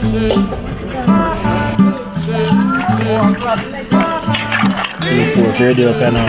Still 4 radio ka na, ha?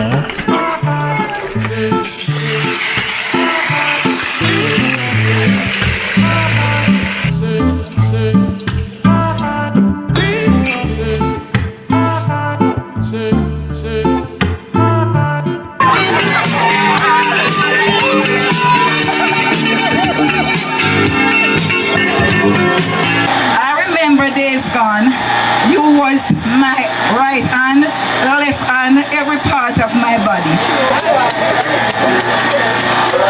You was my right hand, left hand, every part of my body.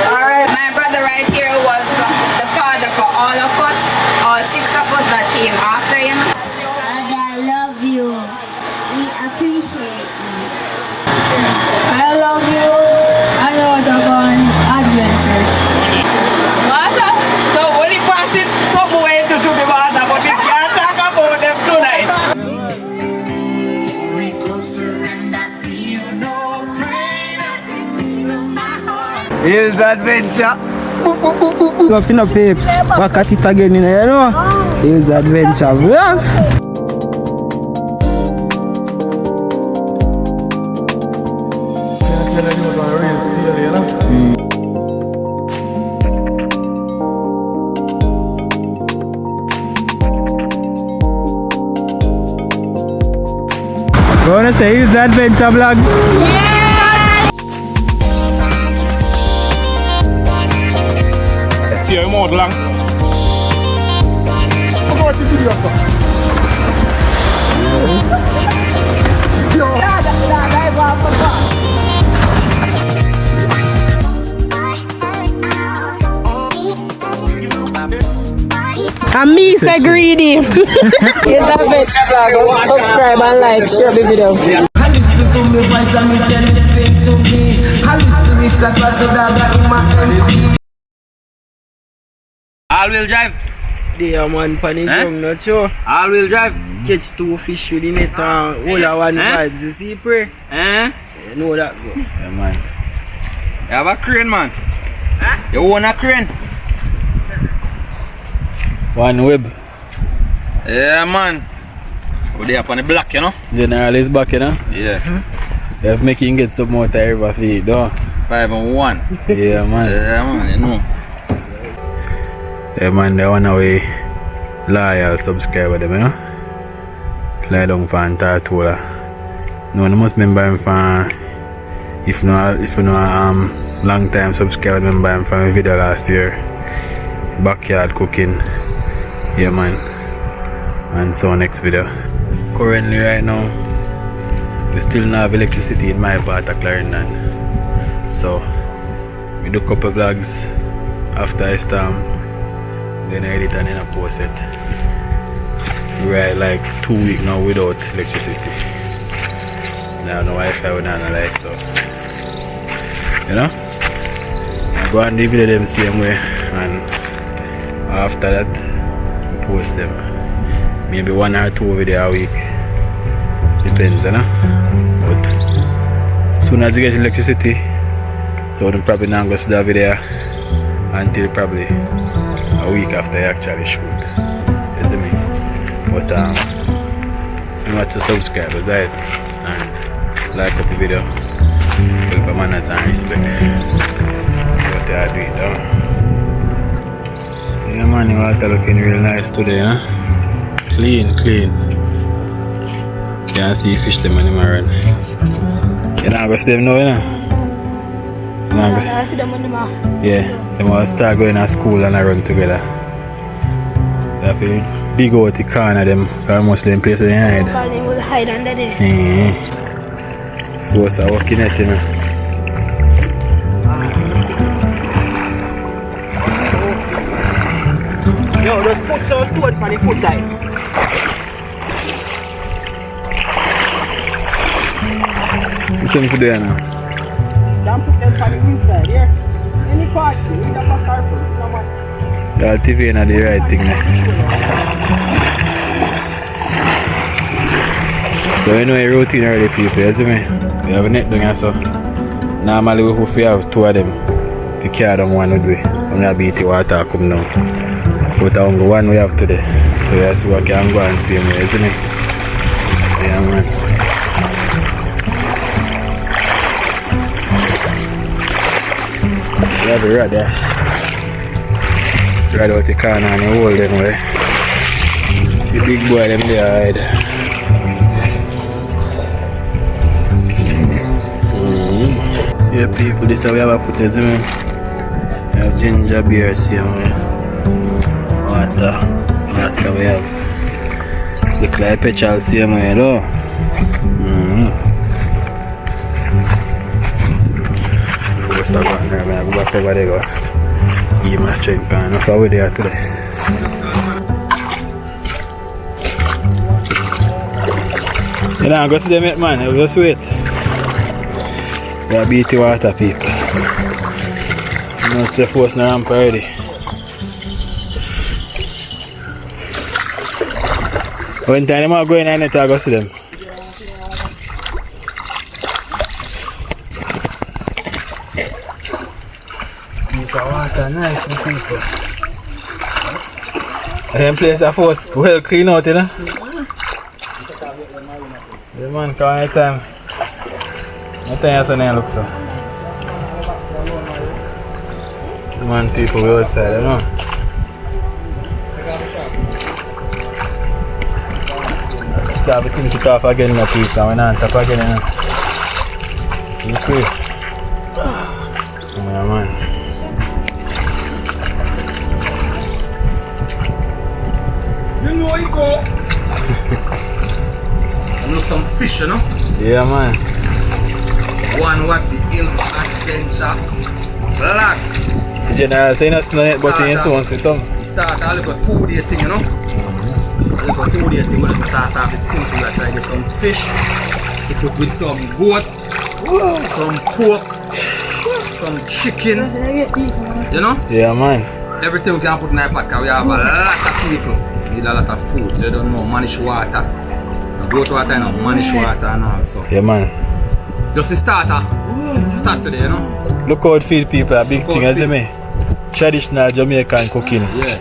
Alright, my brother right here was the father for all of us, all 6 of us that came after him. And I love you. We appreciate you. I love you. I know it's going adventures. Master, so when you pass it, somewhere to the water, but you can't talk about them tonight. Here's adventure. Go up in the papes. Back at it again, you know? Here's adventure vlog. You wanna say here's adventure vlog? Sia mo lang. And me say greedy. Here's adventure vlog. Subscribe and like, share the video. Listen to me voice and me say listen to me. Listen to me say to dog in my MC. All-wheel drive. Yeah, man, pan young, not sure. All-wheel drive. Catch 2 fish with the net and all of one vibes, you see, pray? So you know that, bro. Yeah, man. You have a crane, man. You own a crane. One web. Yeah, man. We're there up on the block, you know? General is back, you know? Yeah. You have making get some more time for it, though. 5 and 1. Yeah, man. Yeah, man, you know. Yeah, man, they want away loyal subscriber, them, you know? Lie down fan Tartola. No one must remember him from, if you know, long time subscriber, remember him from a video last year. Backyard cooking. Yeah, man. And so next video. Currently right now, we still don't have electricity in my part of Clarendon. So we do a couple vlogs after I storm, then I edit and then I post it. We're like 2 weeks now without electricity. Now no Wi-Fi with none like, so you know, I go and the video them same way, and after that I post them. Maybe 1 or 2 video a week. Depends, you know. But soon as you get electricity, so I'm probably not going to do that video until probably a week after I actually shoot. You see me? But remember to subscribe, right? And like up the video. Help the manners and respect what they are doing, though. Yeah, man, the water looking real nice today, huh? Clean. You can see fish them on the marine. You don't go see them now, you know? I see them on the map. Yeah, they must start going to school and I run together. They have to dig out the corner of them, because mostly in places they hide. They will hide under there. Yeah. Force are working at you know. Yo, just put some stone on the foot time. What's them for there now? Don't put them on the inside here. Any part, you need a careful. The TV is not the right thing now. So you know a routine already, people, you see me? We have a net down here, so normally we have 2 of them to carry down one with we. I'm not beat the water come down. But only one we have today. So that's what can go and see me, isn't it? Yeah, man. You have a rat there. Right out the corner and you hold them way. The big boy them there hide. Yeah, people, this is how we have a footage, man. We have ginger beer, same way. Water we have. Look like petrol, same way, though. First I go in there, man. I go back over there, go. Give my strength, man. That's how we're there today. You know, go to them, man. It was sweet. We are beating water, people. You know, stay forced in the ramp already. When time I'm going in, I go see them. It's water, nice, my people. And then place are first well clean out, you know. The man come anytime. I think that's how it looks so. The man people we outside, you know. Start to think it off again, my people, and we're not on top again, you know. You see? Yeah, man. You know it go. And look some fish, you know. Yeah, man. One what the hills adventure. Black. The general saying that's not it, but you soon see some. Start a little 2-day thing, you know. A little 2-day thing, but start off the simple. I try to get some fish. To put with some goat, some pork, some chicken. You know? Yeah, man. Everything we can put in our pot because we have a lot of people. Need a lot of food, so you don't know, manage water. Goat water, you know, manage water and all so. Yeah, man. Just the starter, Saturday, you know. Look out feed people, a big thing, you see me? Traditional Jamaican cooking. Yeah.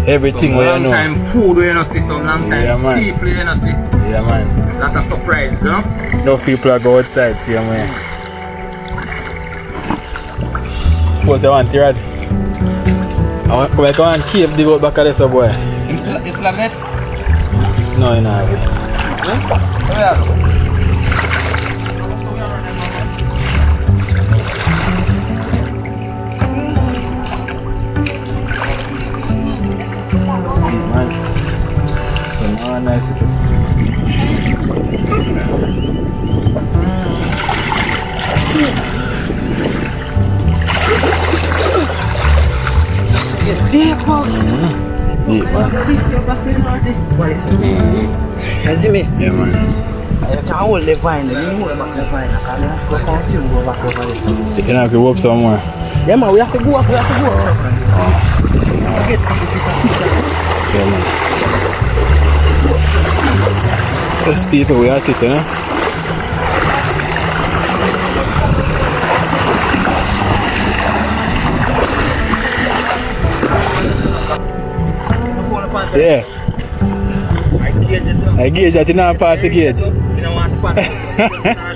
Everything Some where you long know. time food where you know see, some long time Yeah, man. people you know see. Yeah, man. Lot of surprise, you know. Enough people are go outside, see them way. First I want to rad. I want to go and keep the boat back at this boy. You still have it? No, you don't have it. So yeah. Man. So now nice it is. Deep, man. You see me? Yeah, man. You can hold the vine, you hold back the vine. I can consume, go back over there. You can have to go up somewhere. Yeah, man, we have to go up, Yeah, man. Those people we at it, you know? Yeah. I gauge that you don't pass the gauge. You don't want to pass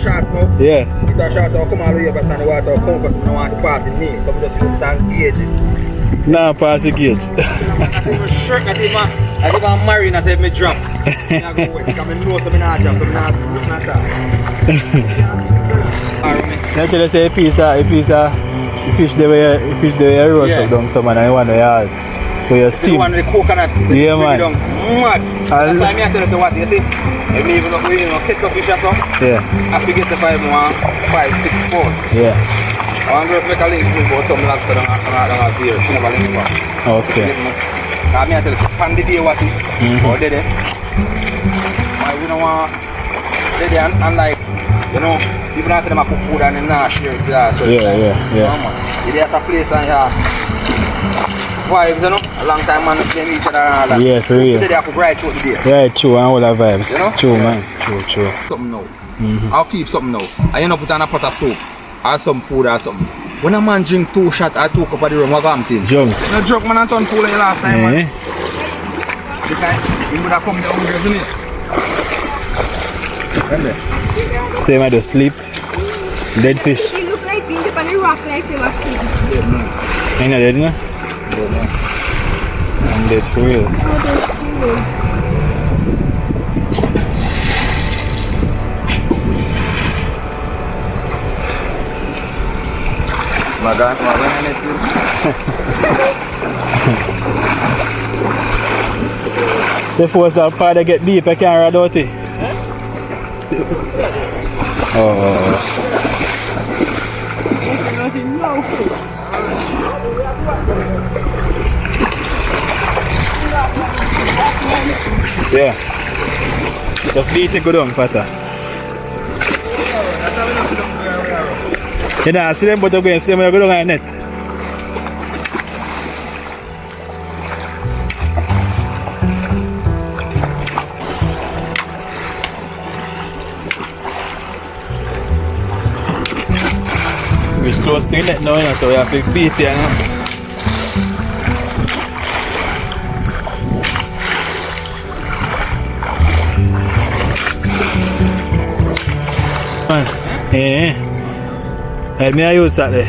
shots now. Yeah. If the shot come all the way over and the water come because you don't want to pass it me. So we just use and gauge it. No pass the gauge. I think I'm married and I said me drop. I go wait because I know so I not drop, so I not talk. I tell you say a piece of fish the way you roast up down some and I want to yard. Where you steam. The one with the coconut. Yeah, man. Mad. That's why I tell you so what you see. If me even look we catch up fish or something. Yeah. As we get to 5, 6, 4. Yeah. I want to make a link to about some lobster down here. She never link me. Okay. I mean I tell you, pan the day what it. Or dead. Why we don't want dead and like, you know, people don't say them a cook food and them not share it. So Yeah. they have a place and yeah. Vibes, you know, a long time man see each other and all that. Yeah, for real. They have to ride through the day. Yeah, true, and all the vibes. You know? True, man. True. Something now. I'll keep something now. I end up put on a pot of soup or some food or something. when a man drink 2 shots or 2 cups of the rum, what happens? Junk. No joke, man, I turn cool like last time, man. Eh? Because he would have come down here, isn't it? Same I just sleep. Dead fish. He look like being on the rock like he was sleeping. Ain't that dead, no? I'm dead for real. My God, my The force of father get deep, I can't ride out it. Oh. Yeah. Just beat it good on, Pata. You know, see them but again, see them when you go down on the net. We're close to the net now, you know, so we have to beat it, you know. Eh? Help me, I use that there.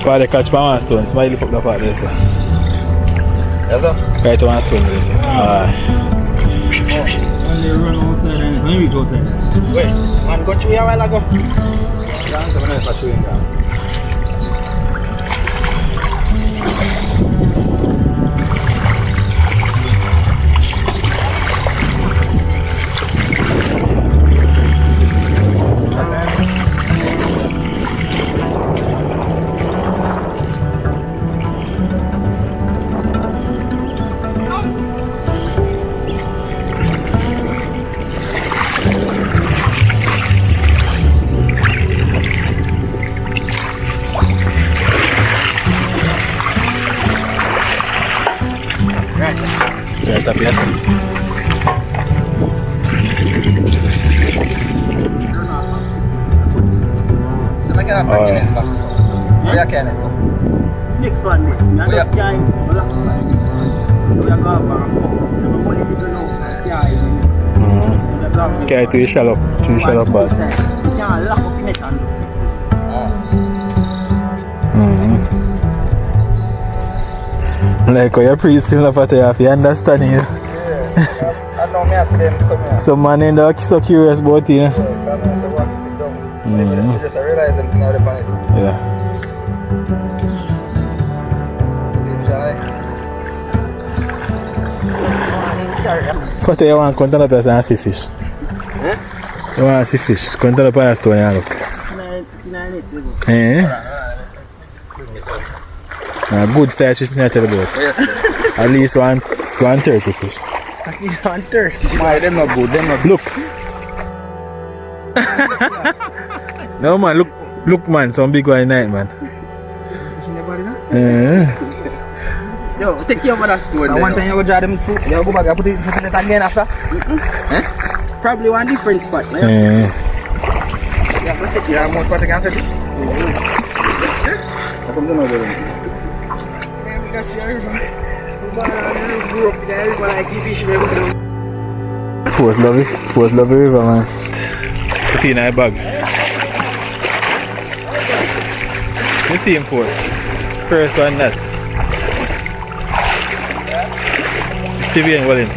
Why they catch my one stone? Smiley fuck the part there. Yes, sir. Right one stone there. And they run outside and when we go outside. Wait, man, go through here a while ago. I'm not chewing that. Biasa biasa. So I can have it back, so. Where can it go? Next one, I just can't. We are going back. Nobody people know. Yeah. Okay, tu shallow part. Can't lock up net and just. Like how your priest still not if you understand it. Yeah. I know me as them somewhere. Some man in there so curious about it, you know. Yeah, I know, so what keep it down. I just realize them thing out of the planet. Yeah. First you want to come to the place and see fish. You want to see fish. Come to the place to and look. A good size fish I tell you about. Yes, sir. At least 130 fish. At least 130. My, them not good, them not good. Look. No man, look man, some big one night man. Yo, take care of that stone. One time you go draw them through, you go back and put it again after. Probably one different spot. Yeah, most spot you can set it. How come you know that? Force love river man. Put it in a bag. You see him force. First one that. TV and well in.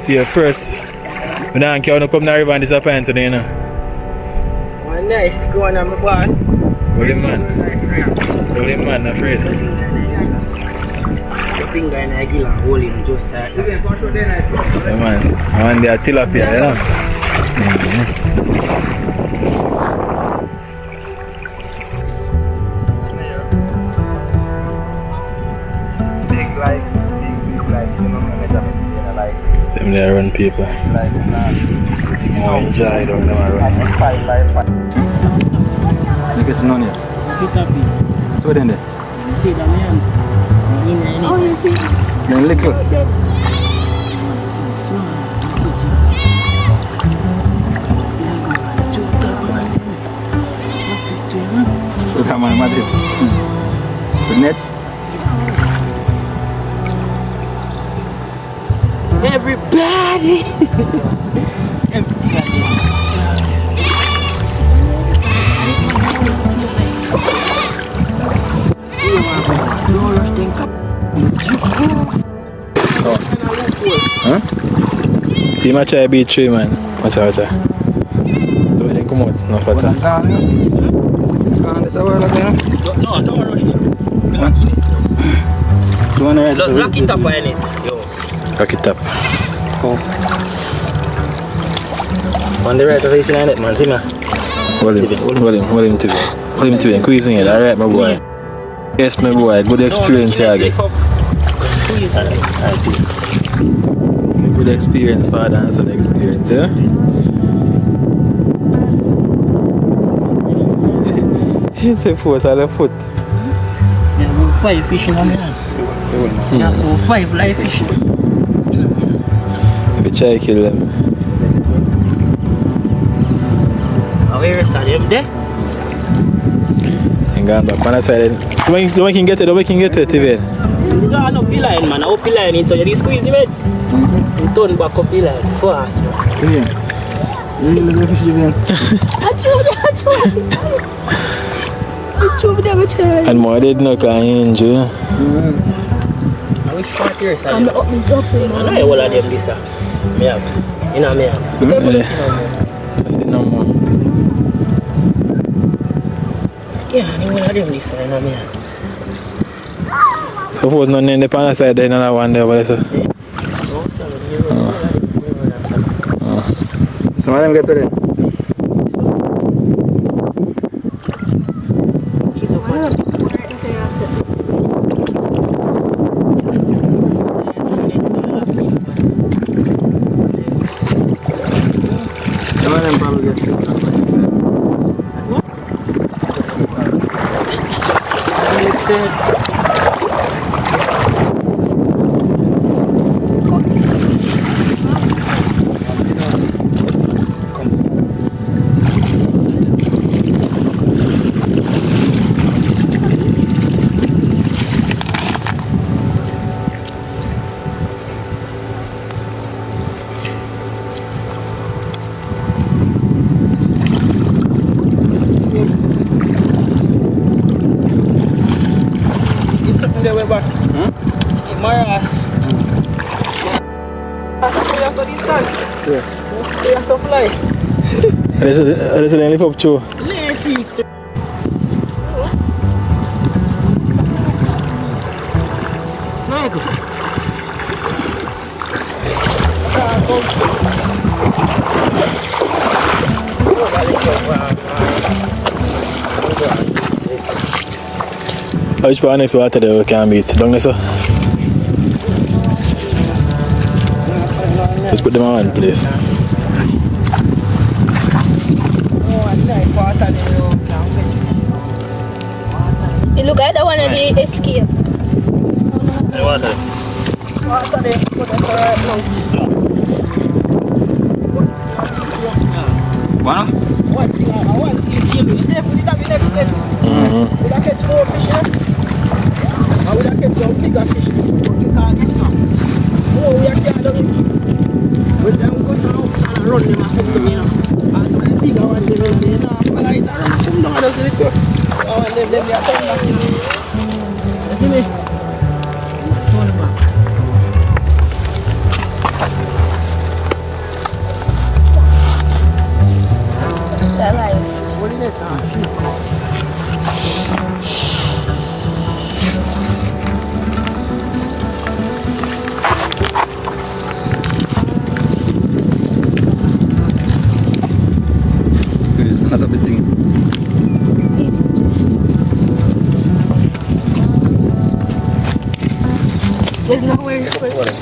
See your first. When I can't come to the river and disappoint today, you know. One nice going on my boss. Holy man, afraid. Finger in a gill and hold him just like that. Yeah, man, they are tilapia, you know. Big like, you know, like Them there run people. More enjoy them run. You get none yet. So then there. Oh, you see? Then little. So come on, Madrid. Good net. Everybody. Huh? See my chai beat tree, man. Watch out. Do it come out. No fatter. This a while again. No, don't rush it. Lock it up on it. Yo. Lock it up. On the right of it in it, man. See me? Hold him to me. Hold him to me. Squeezing it. Alright, my boy. Yes, my boy. Good experience here again. Good experience, father, and son experience, yeah? It's a force on the foot. Yeah, 5 fish in a man. Yeah, 5 live fish. We try to kill them. Where is them there? And gone back on the side. Don't make him get it, even. No, no pillar, man. No pillar into the squeeze, man. Turn back up pillar fast, man. Yeah. And more did not can injure. Which part here is that? I know all of them this, me have. You know me have. I say no more. Yeah, I know all of them this, you know me have. Suppose none in the panel side, then another one there, but I Some of them get to them. Some of them probably get sick. Let's lift up too. Which part next water there we can beat? Down there, sir? Let's put them on one place. You look at the one of the escape. Water. One thing I want is you say if we have the next day, we don't catch more fish, and we don't catch some bigger fish, but you can't get some. Oh, we are carrying them. But then we go and run them and put them, you know. As my bigger ones, they run them, you know. And I run some down and they go. Oh, and them, they are coming back. You see me? Turn back. What is it? Another big thing. There's nowhere to put it.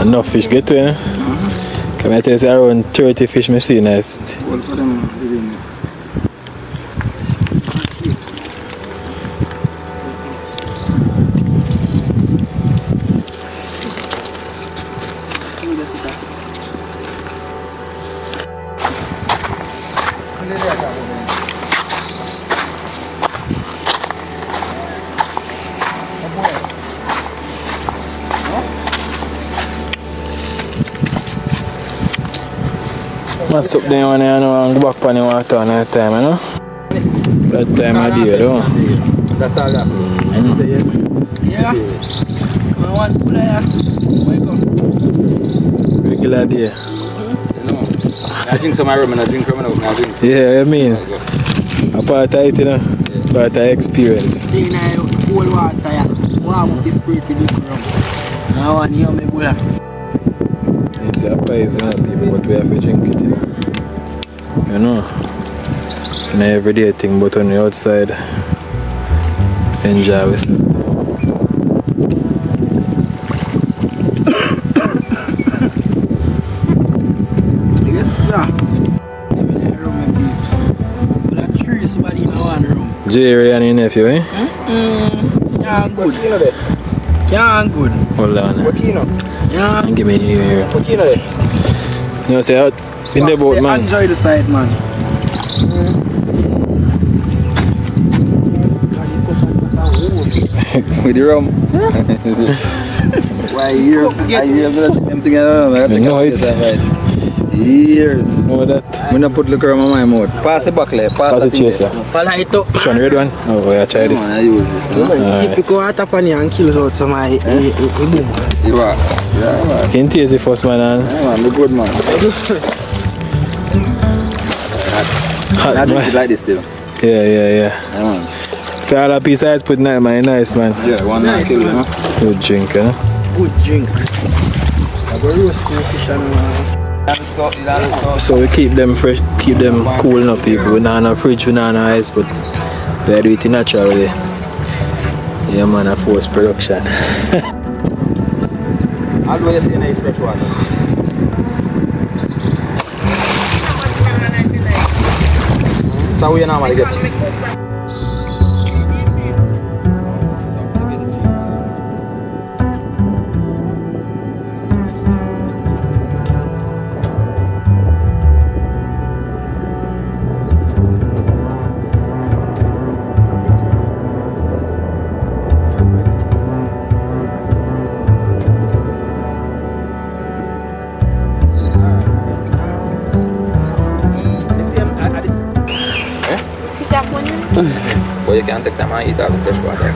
enough fish get to you, eh? Can I tell you around 30 fish I see nice. What's up there when I know go back on the water on that time, you know? That time of day, though. That's all that. And you say yes? Yeah. I want to play. Wake up. Regular day. No. I drink some rum and I drink rum and I drink some. Yeah, I mean, a part of it, you know? Part of experience. In a cold water, yeah. Warm up the spirit with this rum. I want to hear me bulla. It's a poison, people, but we have to drink it, you know? You know? It's an everyday thing, but on the outside, enjoy with it. Yes, sir. Living in a room and beeps. But I treat somebody in one room. Jerry and your nephew, eh? Yeah, good. Yeah, good. Hold on. Yeah. And give me here. What you know there? You know, say out in the boat, man. Enjoy the side, man. With the rum. Why years? I hear them together. No, it. Years. Know that. I'm gonna put liquor in my mouth. Pass the buckle. Pass the chaser. Follow it up. Which one, red one? Oh, yeah, try this. I use this. If you go out up on you and kills out some boom. You are. Yeah, Can taste the first man, and man. The good man. hot, I drink man. it like this still. Yeah. Yeah, man. For all the piece of ice, put nice, man. Nice, man. Yeah, one nice, kill, man. Good drink, eh? Good drink. I go roast the fish and So we keep them fresh, keep them cool enough, people. We not in a fridge, we not in a ice, but we do it naturally. Yeah, man, a forced production. Always in a fresh water. So we normally get. Well, you can't take them and eat all the fresh water.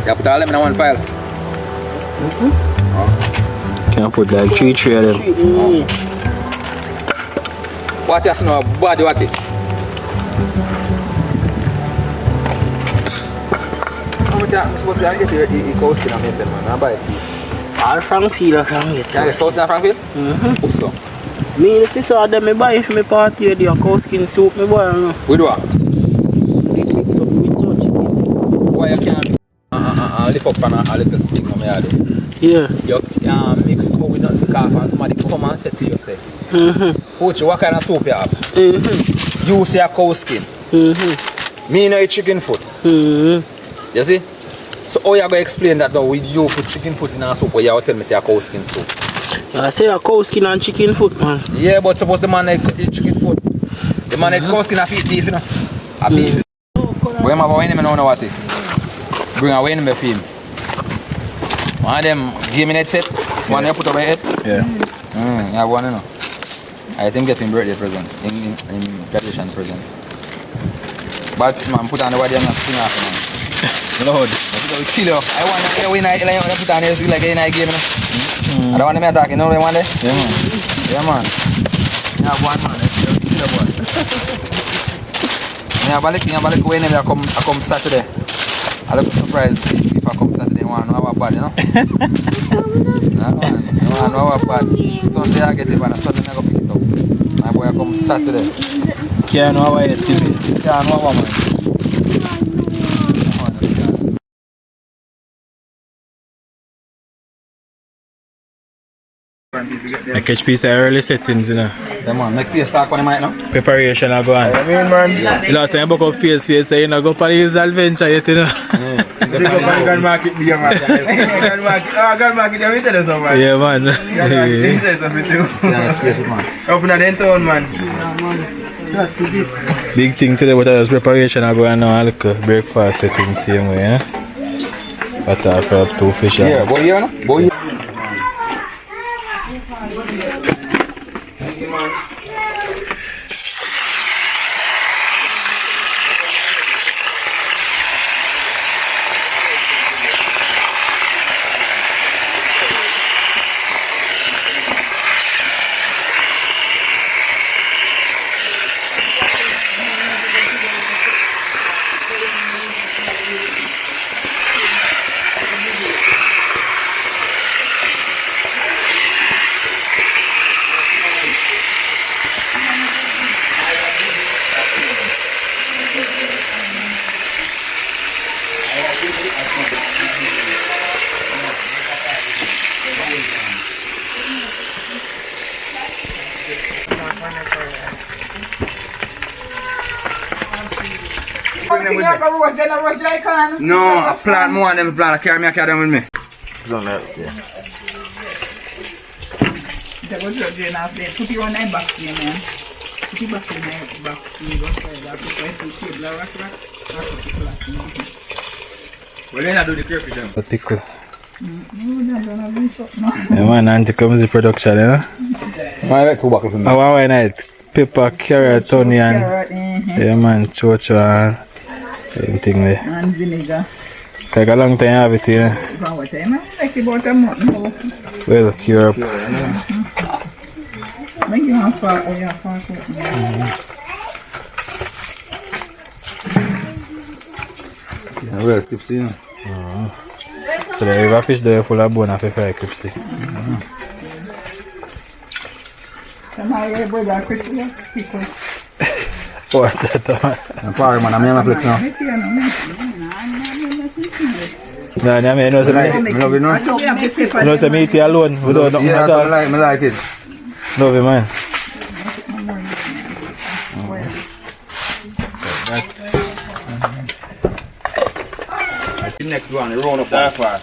You put all them in one pile. Can put like 3 of them. What else no body what it? How much I'm supposed to get your cow skin and make them, man? I buy it. all from field or from it. Can I get sauce in Frankville? Mm-hmm. So. Me and sister of them, I buy if me party the cow skin soup, me buy no. We do what? Mix up with some chicken. Why you can't lift up on a little thing on my yard? Yeah. You can't mix cow with nothing because and somebody come and say to you, say, Coach, what kind of soup you have? You say a cow skin. Me no eat chicken foot. You see? So how you going to explain that now with you put chicken foot in a soup or you tell me say a cow skin soup? I say a cow skin and chicken foot, man. Yeah, but suppose the man eat chicken foot. The man eat cow skin and eat beef, you know? A beef. But you have a wine, I don't know what it. Bring a wine for him. One of them give me that set. One you put over your head. Yeah. You have one, you know. I think get him birthday present. In graduation present. But man, put on the body and sing after, man. Lord. We kill you. I want to win. I put on the like in a game, you know. I don't want to attack, you know what I want? Yeah, man. Yeah, man. You have one, man. Kill the boy. I have a when I come Saturday. I look surprised if I come Saturday. I want to know how bad, you know? I want to know how bad. Sunday I get it, and Sunday I go pick it up. My boy I come Saturday. Can't know how I eat it. Can't know how, man. I catch piece of early settings, you know. Yeah, man, make face talk on the mic now. Preparation I go on. I mean, man. The last time I book up face, say you know, go for his adventure yet, you know. Big up on Grand Market, big man. Grand Market, you tell us something. Yeah, man. Yeah, man. Open at the town, man. Big thing today, but as preparation I go on now, I look breakfast setting same way, eh? But I fry up 2 fish. Yeah, boy, you know? Boy. No, I plant more of them plant. I carry them with me. Put it on that box here, man. Put it back in that box. Well, then I do the crepe with them. Pickle. Yeah, man, Auntie comes the production, you know. I like to walk with me. I want night. Pepper, carrot, onion. Yeah, man, chocho and everything there. And vinegar. Take a long time to have it, you know. What time? Like about a month now. Well, cure up. Make you have far. Oh, yeah, far. Well, tipsy, you know. So the river fish there full of bone for fry crispy. Somehow you're able to crispy pickle. What that man? I'm sorry, man. I'm here, my place now. No, I mean, no, I love it, no? you know, me eat it alone without nothing Yeah, at all. I like it. Love it, man. The next one, the round up that far. I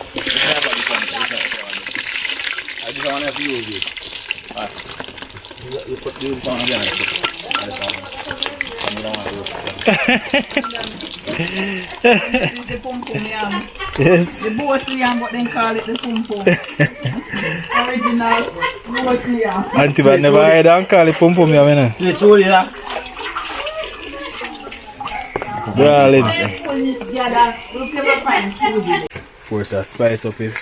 just want to use it. You put this on again. The pum pum yam. Yes. The bossy yam, what they call it, the pum pum. Original bossy yam. Auntie, but never heard and call it pum pum, you know. See, truly, yeah. Darling. Force a spice up it.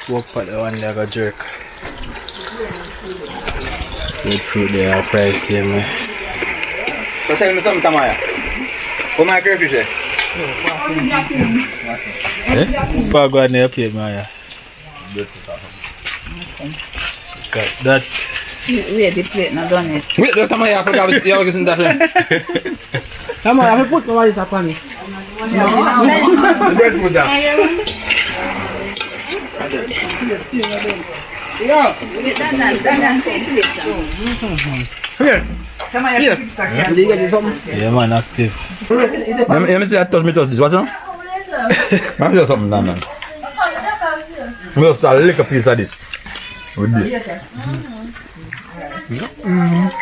Walk for the one like a jerk. Good fruit there, price here, man. So tell me something, Tamaya. Come on, crayfish there. Go on there, plate, man. Got that. Wait, the plate not done yet. Wait, Tamaya, I forgot to see how you that. Come on, I will put my eyes up on it. Bread food down. Yeah. Here. Come on, Yes. Did you get something? Yeah, man, active. Let me see that touch this. What, you know? Let me see something down there. We'll start a little piece of this. With this.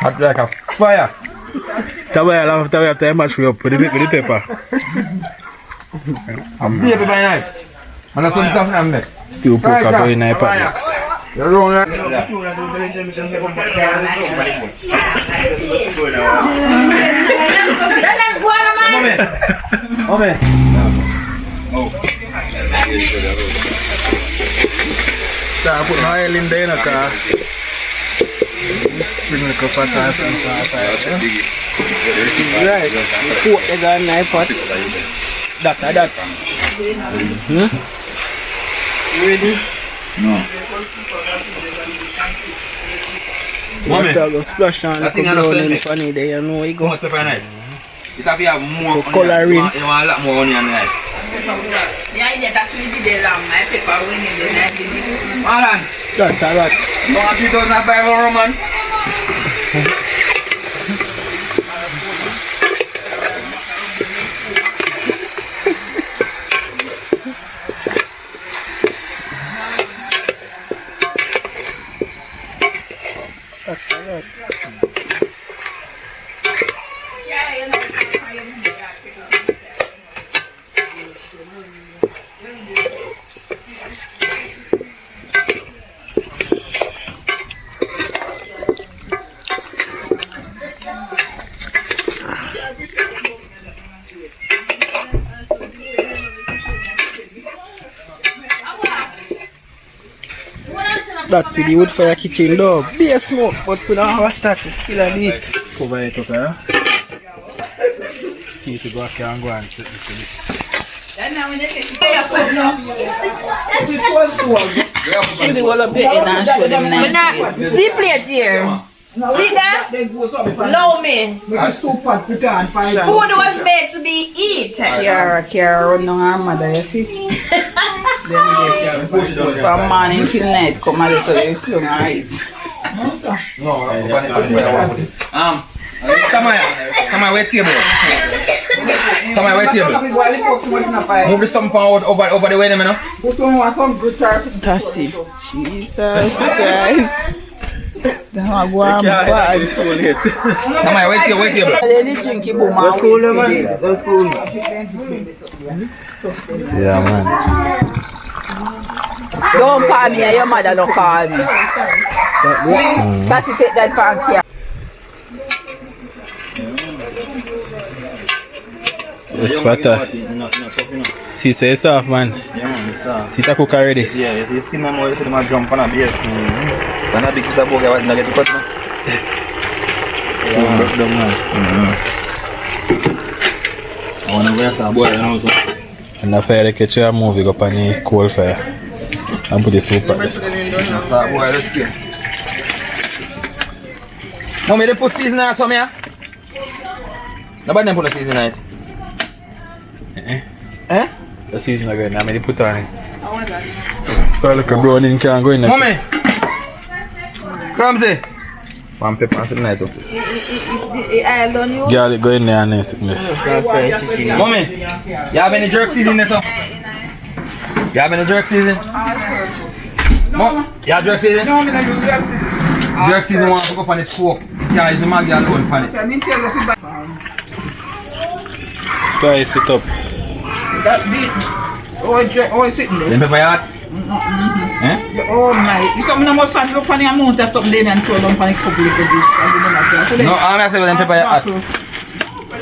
Hot like a fire. After we have to mash it up with the pepper. I'm baby by night. And that's what stuff I'm make. Still pork up in a paddocks. You're wrong, right? So I put my oil in there in the car. Spring like a fat ass and fat. Right. Put the gun in the pot. That. Ready? No. Mommy, After I go splash on that the thing I don't brown sell and me. funny there, you know, you How go. much pepper nice? It have to have more Coloring. You want a lot more onion nice. Yeah, get actually did the lamb, my paper winning the night. Alan, That. you want 3,500 man? That to the wood fire kitchen dog. Be a smoke, but we don't have a stack. It's still a leak. Cover it up, eh? See if you go back here and go and sit this in it. See the wall up here and show them nice. See plate here. See that? Allow me. Food was made to be eaten. Kiara run down her mother, you see? Then from morning till night, come and so they slow and eat. Come on, wait table. Come on, wait table. Move the something over the way, you know? That's it. Jesus Christ. Come on, bad. Come on, wait table. That's cool, man. That's cool. Yeah, man. Don't call me, your mother don't call me. That's it, take that from here. It's fatter. See, say it's soft, man. Yeah, man, it's soft. See, it's cook already. Yeah, you see the skin and all, you see them jump on a base. And a big piece of burger, I get the cut, no? Yeah, broke down, man. I want to wear some boy, you know. And the fire, catch your movie, go up on the coal fire. And put the soup at this. Start boy, let's see. Mommy, they put seasoning or something, yeah? Nobody put no seasoning on it. Eh? The season again, now I put on it. So look a browning can go in there. Mommy! Clumsy! One pepper and something like that. Garlic go in there and then stick there. Mommy! You have any jerk seasoning there, so? You have any jerk seasoning? Mom, you have jerk seasoning? No, I don't use jerk seasoning. Jerk seasoning want to go up on the fork. Yeah, it's the Maggi alone on it. Spice it up. That's beat. Oh, it's sitting there. Then pepper you hot? Eh? Oh my. You saw me no more fat look on the amount of something there and throw down on the couple of this. No, I'm not saying them pepper you hot.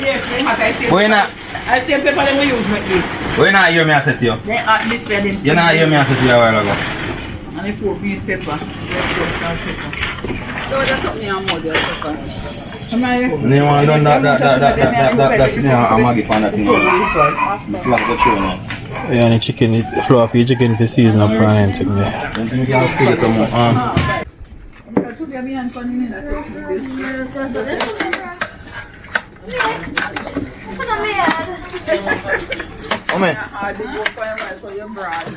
Yes, they hot. I say. Why not? I say pepper them we use like this. Why not hear me I said to you? They hot this way them. You not hear me I said to you a while ago. And they put me pepper. So that's something I'm more there pepper. You want to done that's a Maggi pan that thing. It's like the show now. Yeah, and the chicken, the flour for your chicken for season up and chicken there. Don't think you can see it more. Come here.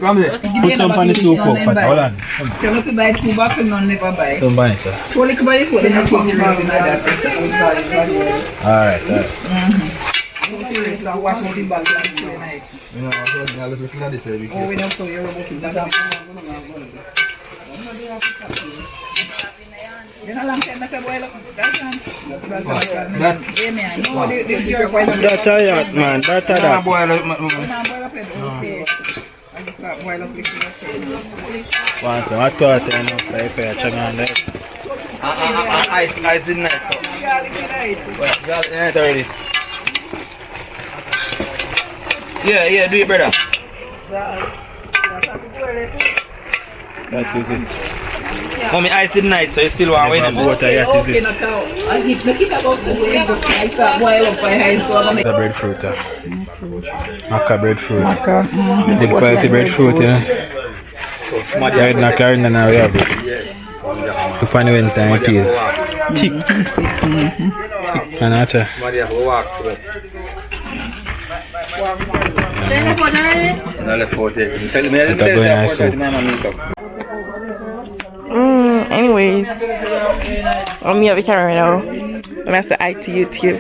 Come there. Put some on the two cup, but hold on. So look buy two back and none never buy. Some buy it, sir. So look buy it for them to give us another. Alright. So wash out the bag like tonight. You know, I'm looking at this. Oh, we don't so you're looking at that. You know, long time that boil up. That's tired, man. That's tired. One some hot water and up there for your chicken and that. Ice the night. Yeah, already. Yeah, do it, brother. That is it. Mommy, ice the night, so you still want to win. Water, that is it. The breadfruit. Maca breadfruit. Big quality breadfruit, you know. Right now, Clarendon now we have it. Look on the winter peel. Thick. Thick and hot. Anyways, I'm me at the camera now. I'm gonna say hi to you too.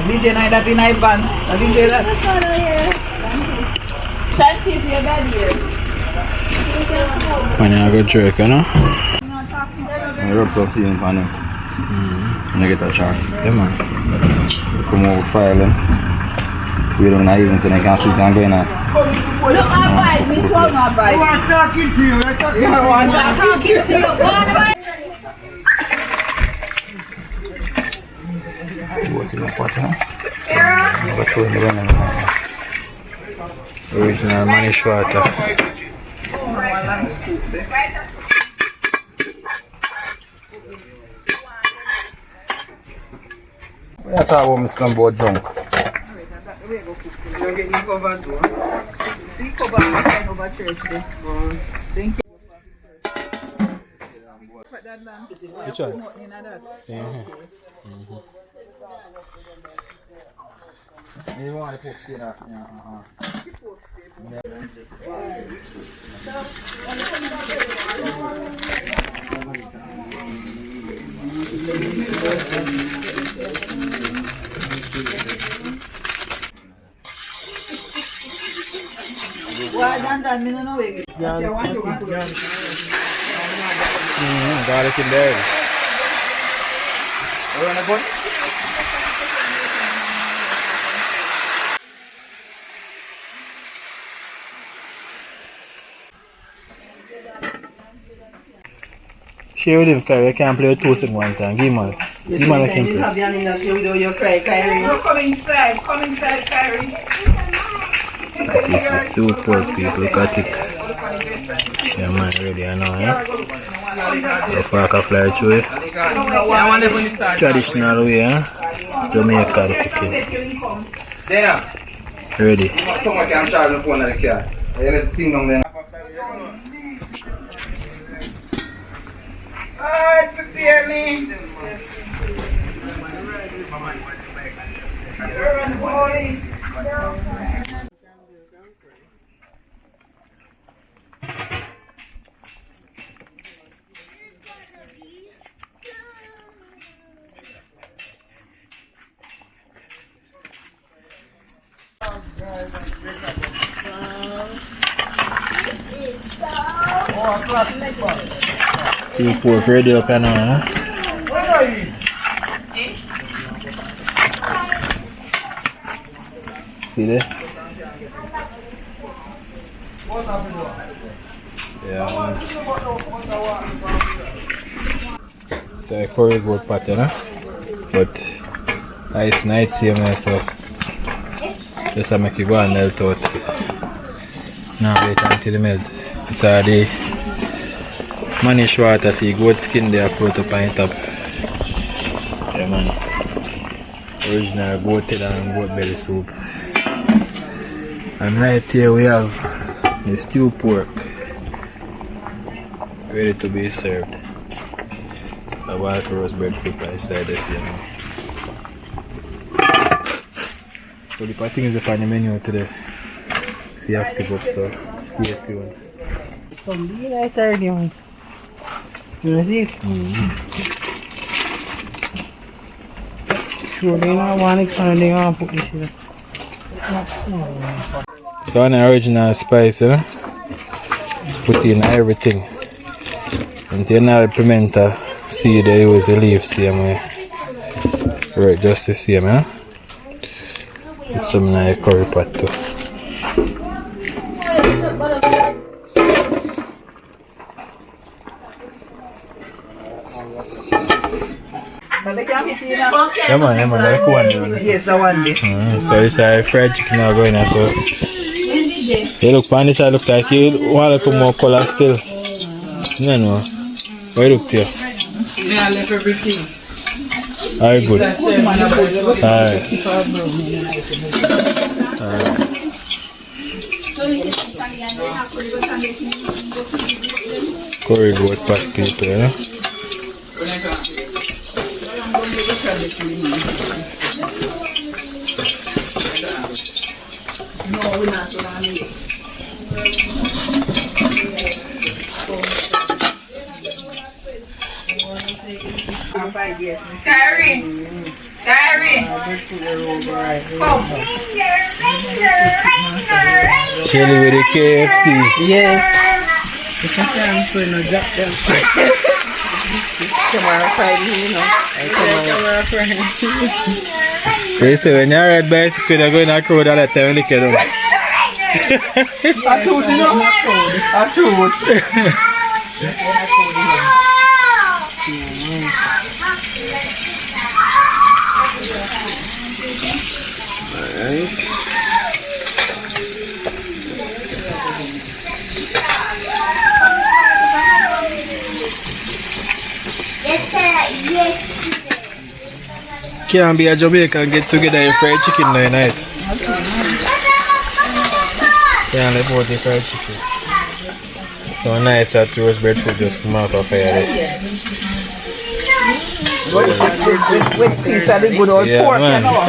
DJ night that in my band. DJ that. Shanty's your bed here. When I go jerk, you know? I rub some season on him. When I get a chance. Yeah, man. Come over filing. We don't know even so they can't see can go in there. Look, I bite. Me too, I bite. I'm talking to you. I'm talking to you. What in the pot, huh? Era? Go through in the rain. Original Manish water. I thought about Mr. Board junk. You're getting covered too. See, cover my over church there. Thank you. Which one? You want to put stairs? Well done, me no know it. Garlic in there. Share with him, Kyrie. I can't play with two in one time. Give him one. Give him one. I can play. You cry, Kyrie. Come inside, Kyrie. This is two pork people. Look at it. Yeah, man, ready I know, yeah? The fork a fly through it. Traditional way, huh? Jamaican cooking. Ready. Someone can charge the phone at the car. I let the thing down there. Alright, prepare me. Two pork ready up and on, huh? See there? Yeah. So I curry goat pattern, huh? But nice night here myself. Just to make it go and melt out. Now wait until it melts. So the Manish water, see goat skin there float up on the top. Yeah man. Original goat head and goat belly soup. And right here we have the stew pork. Ready to be served. The white roast breadfruit inside this here. So the thing is on the menu today. If you active up, so stay tuned. Some bean right there, man. You wanna see it? Sure, they don't want it, so they want to put this here. So an original spice, you know? Put in everything. Until now pimenta seed they use the leaf same way. Right, just the same, you know? Put some in a curry pot too. Yeah man, like one day. Yes, the one day. So it's a fried chicken now going on, so you look on this side, look like you want to put more color still. No. Why look there? Yeah, I left everything. Alright, good. Alright. Curry goat pot people, you know? Carry. Come. Chili with the KFC. Yes. It's a time for no drop them. Camera friend, you know. Camera friend. They say when you ride bicycle, you're going to crowd all the time when you get down. I told you know. I told. Can't be a Jamaican get together and fried chicken now night. Can't live out the fried chicken. So nice that roast bread food just come out of fire. With piece of the good old pork, you know.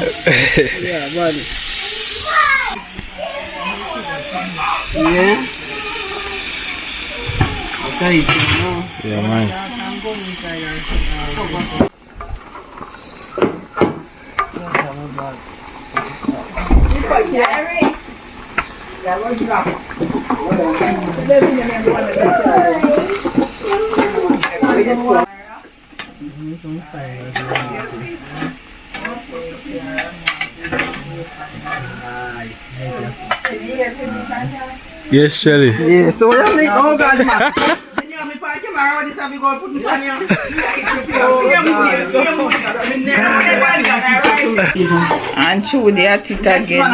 Yeah, man. Yeah. Okay, yeah, man. Yes, Shelly. yeah, so what you make? Oh, God, man. When you have me park camera, what is that we go put me on here? And chew the at it again.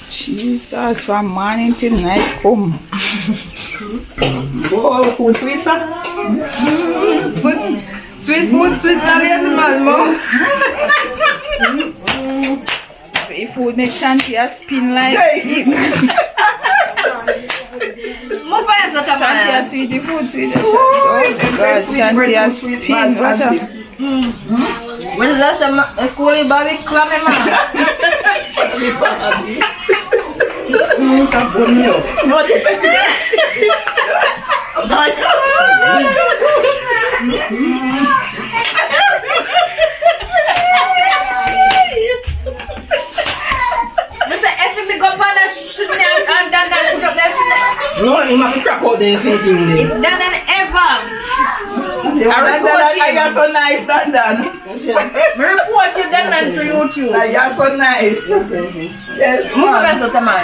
Jesus, from morning till night come. Oh, food sweet, sir? Sweet food, sweet man. If food make Shanti a spin like it. Shanti a sweet, the food sweet. Oh God, Shanti a spin. Watch out. When is that a school in Bobby Clammy man? No, this is no, he must crap out there same thing there. It's done and ever. I you're so nice, Dan. Report you done and to YouTube. You're so nice. Yes, man.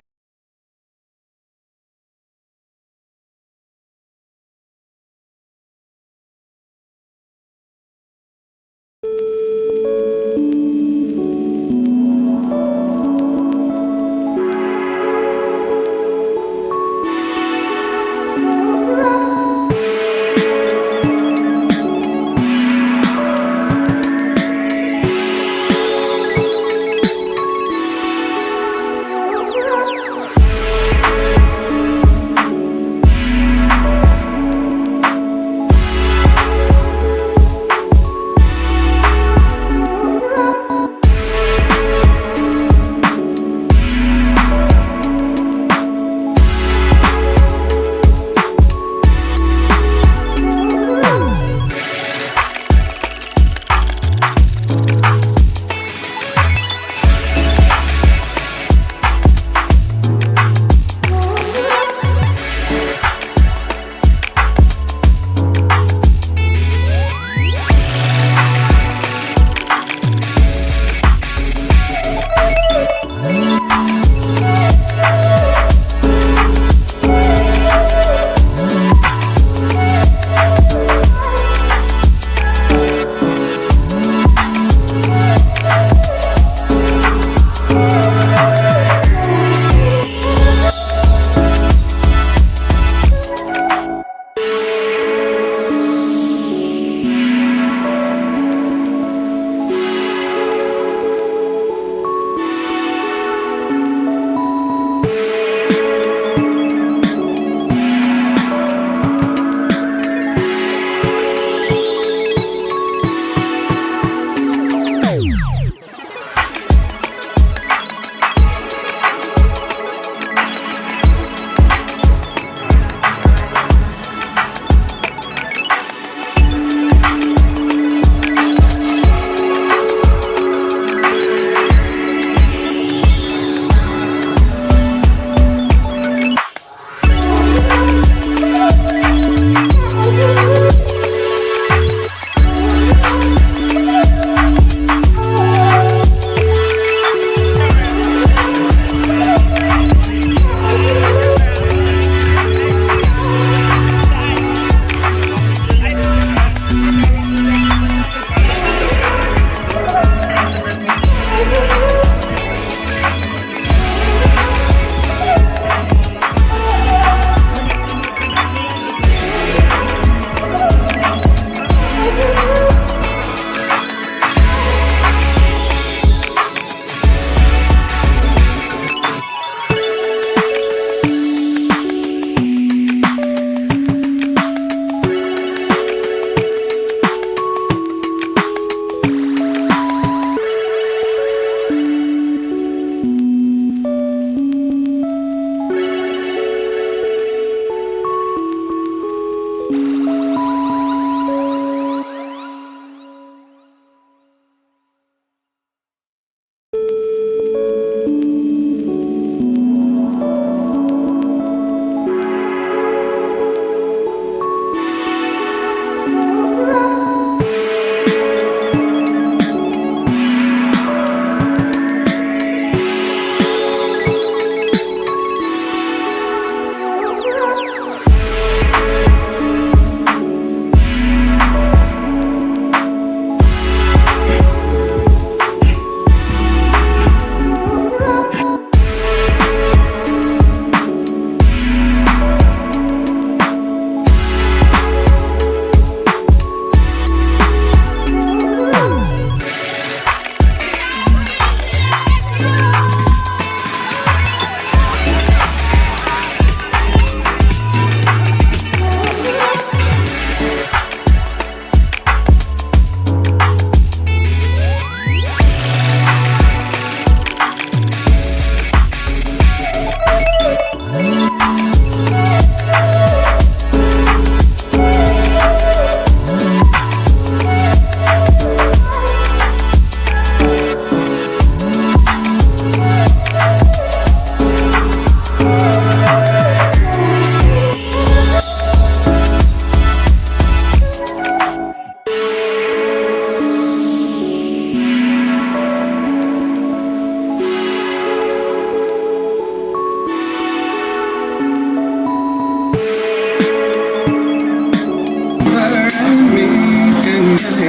Saturate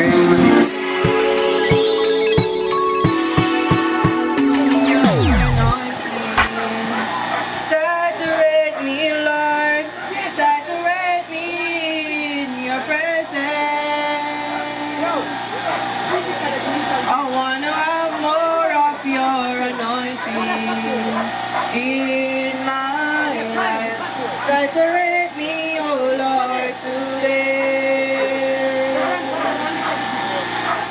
me, Lord. Saturate me in your presence. I want to have more of your anointing in my life. Saturate me, oh Lord, today.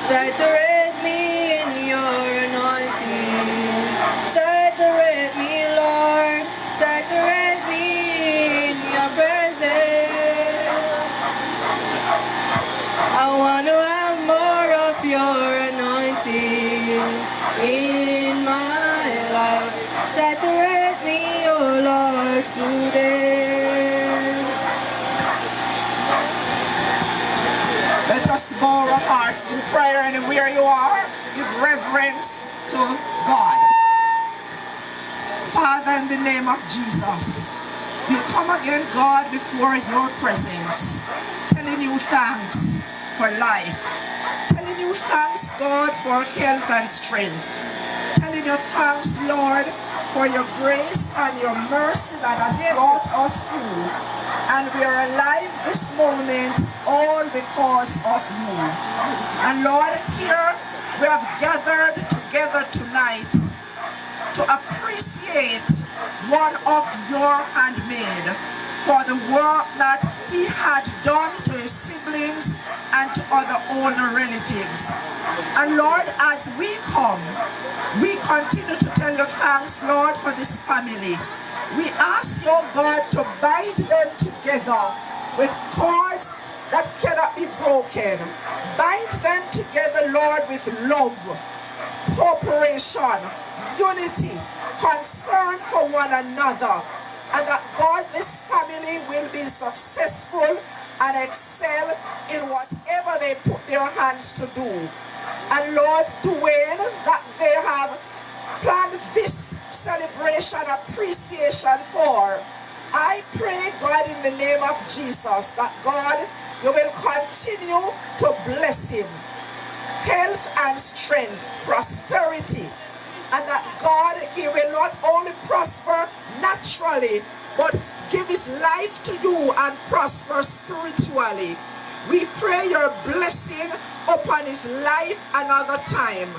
Saturate me in your anointing. Saturate me, Lord. Saturate me in your presence. I want to have more of your anointing in my life. Saturate me, oh Lord, today. Let us bow our hearts in prayer, and where you are, give reverence to God. Father, in the name of Jesus, we come again, God, before your presence, telling you thanks for life, telling you thanks, God, for health and strength, telling you thanks, Lord, for your grace and your mercy that has brought us through. And we are alive this moment all because of you. And Lord, here we have gathered together tonight to appreciate one of your handmaid for the work that he had done to his siblings and to other older relatives. And Lord, as we come, we continue to tell you thanks, Lord, for this family. We ask your God to bind them together with cords that cannot be broken. Bind them together, Lord, with love, cooperation, unity, concern for one another. And that, God, this family will be successful and excel in whatever they put their hands to do. And Lord, Dwayne, that they have planned this celebration, appreciation for, I pray, God, in the name of Jesus, that, God, you will continue to bless him. Health and strength, prosperity, and that, God, he will not only prosper naturally, but give his life to you and prosper spiritually. We pray your blessing upon his life another time,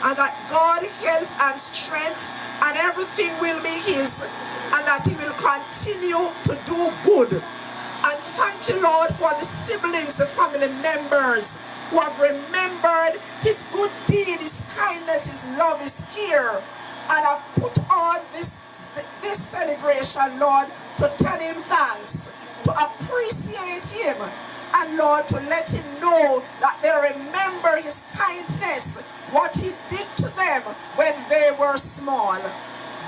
and that, God, health and strength and everything will be his, and that he will continue to do good. And thank you, Lord, for the siblings, the family members who have remembered his good deed, his kindness, his love, his care, and have put on this celebration, Lord, to tell him thanks, to appreciate him, and Lord, to let him know that they remember his kindness, what he did to them when they were small.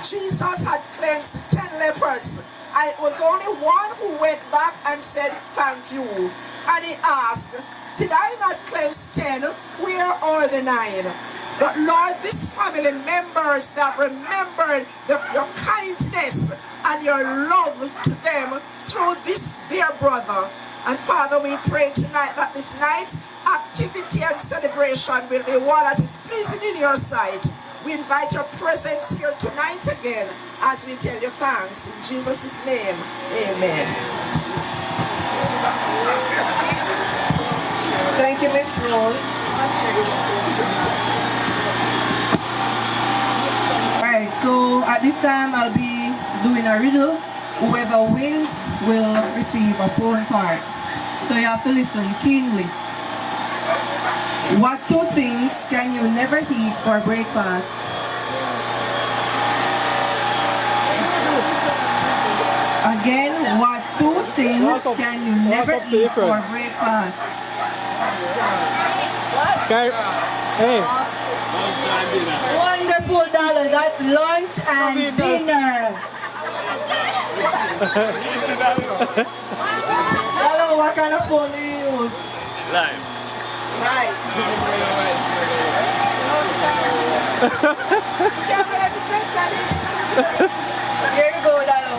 Jesus had cleansed 10 lepers, and it was only one who went back and said, thank you. And he asked, did I not cleanse 10? Where are the 9? But Lord, these family members that remembered your kindness and your love to them through this dear brother. And Father, we pray tonight that this night's activity and celebration will be one that is pleasing in your sight. We invite your presence here tonight again as we tell you thanks. In Jesus' name, amen. Thank you, Miss Rose. Alright, so at this time I'll be doing a riddle. Whoever wins will receive a phone card. So you have to listen keenly. What two things can you never eat for breakfast? Again, what two things can you never eat for breakfast? Hey. Wonderful, darling. That's lunch and dinner. Hello, what kind of phone do you use? Live. Nice. Here you go, Lalo.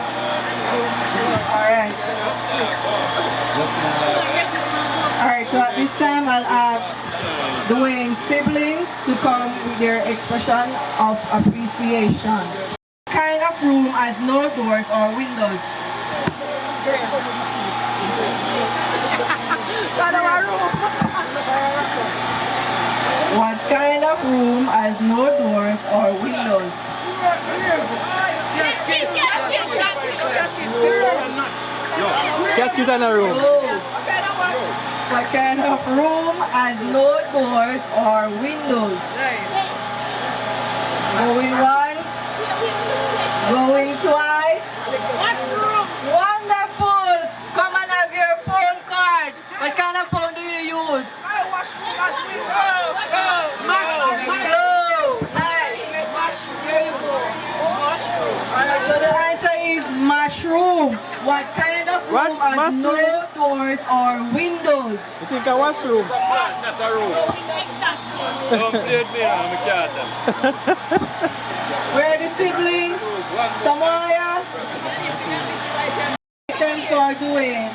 Alright. Alright, so at this time I'll ask Dwayne siblings to come with their expression of appreciation. Kind of room has no doors or windows. What kind of room has no doors or windows? Casket in a room. What kind of room has no doors or windows? Going once, going twice. Wonderful! Come and have your phone card. What kind of phone do you use? Alright, so the answer is mushroom. What kind of room has no doors or windows? You think a washroom? Where are the siblings? Tamaya? Time for Dwayne.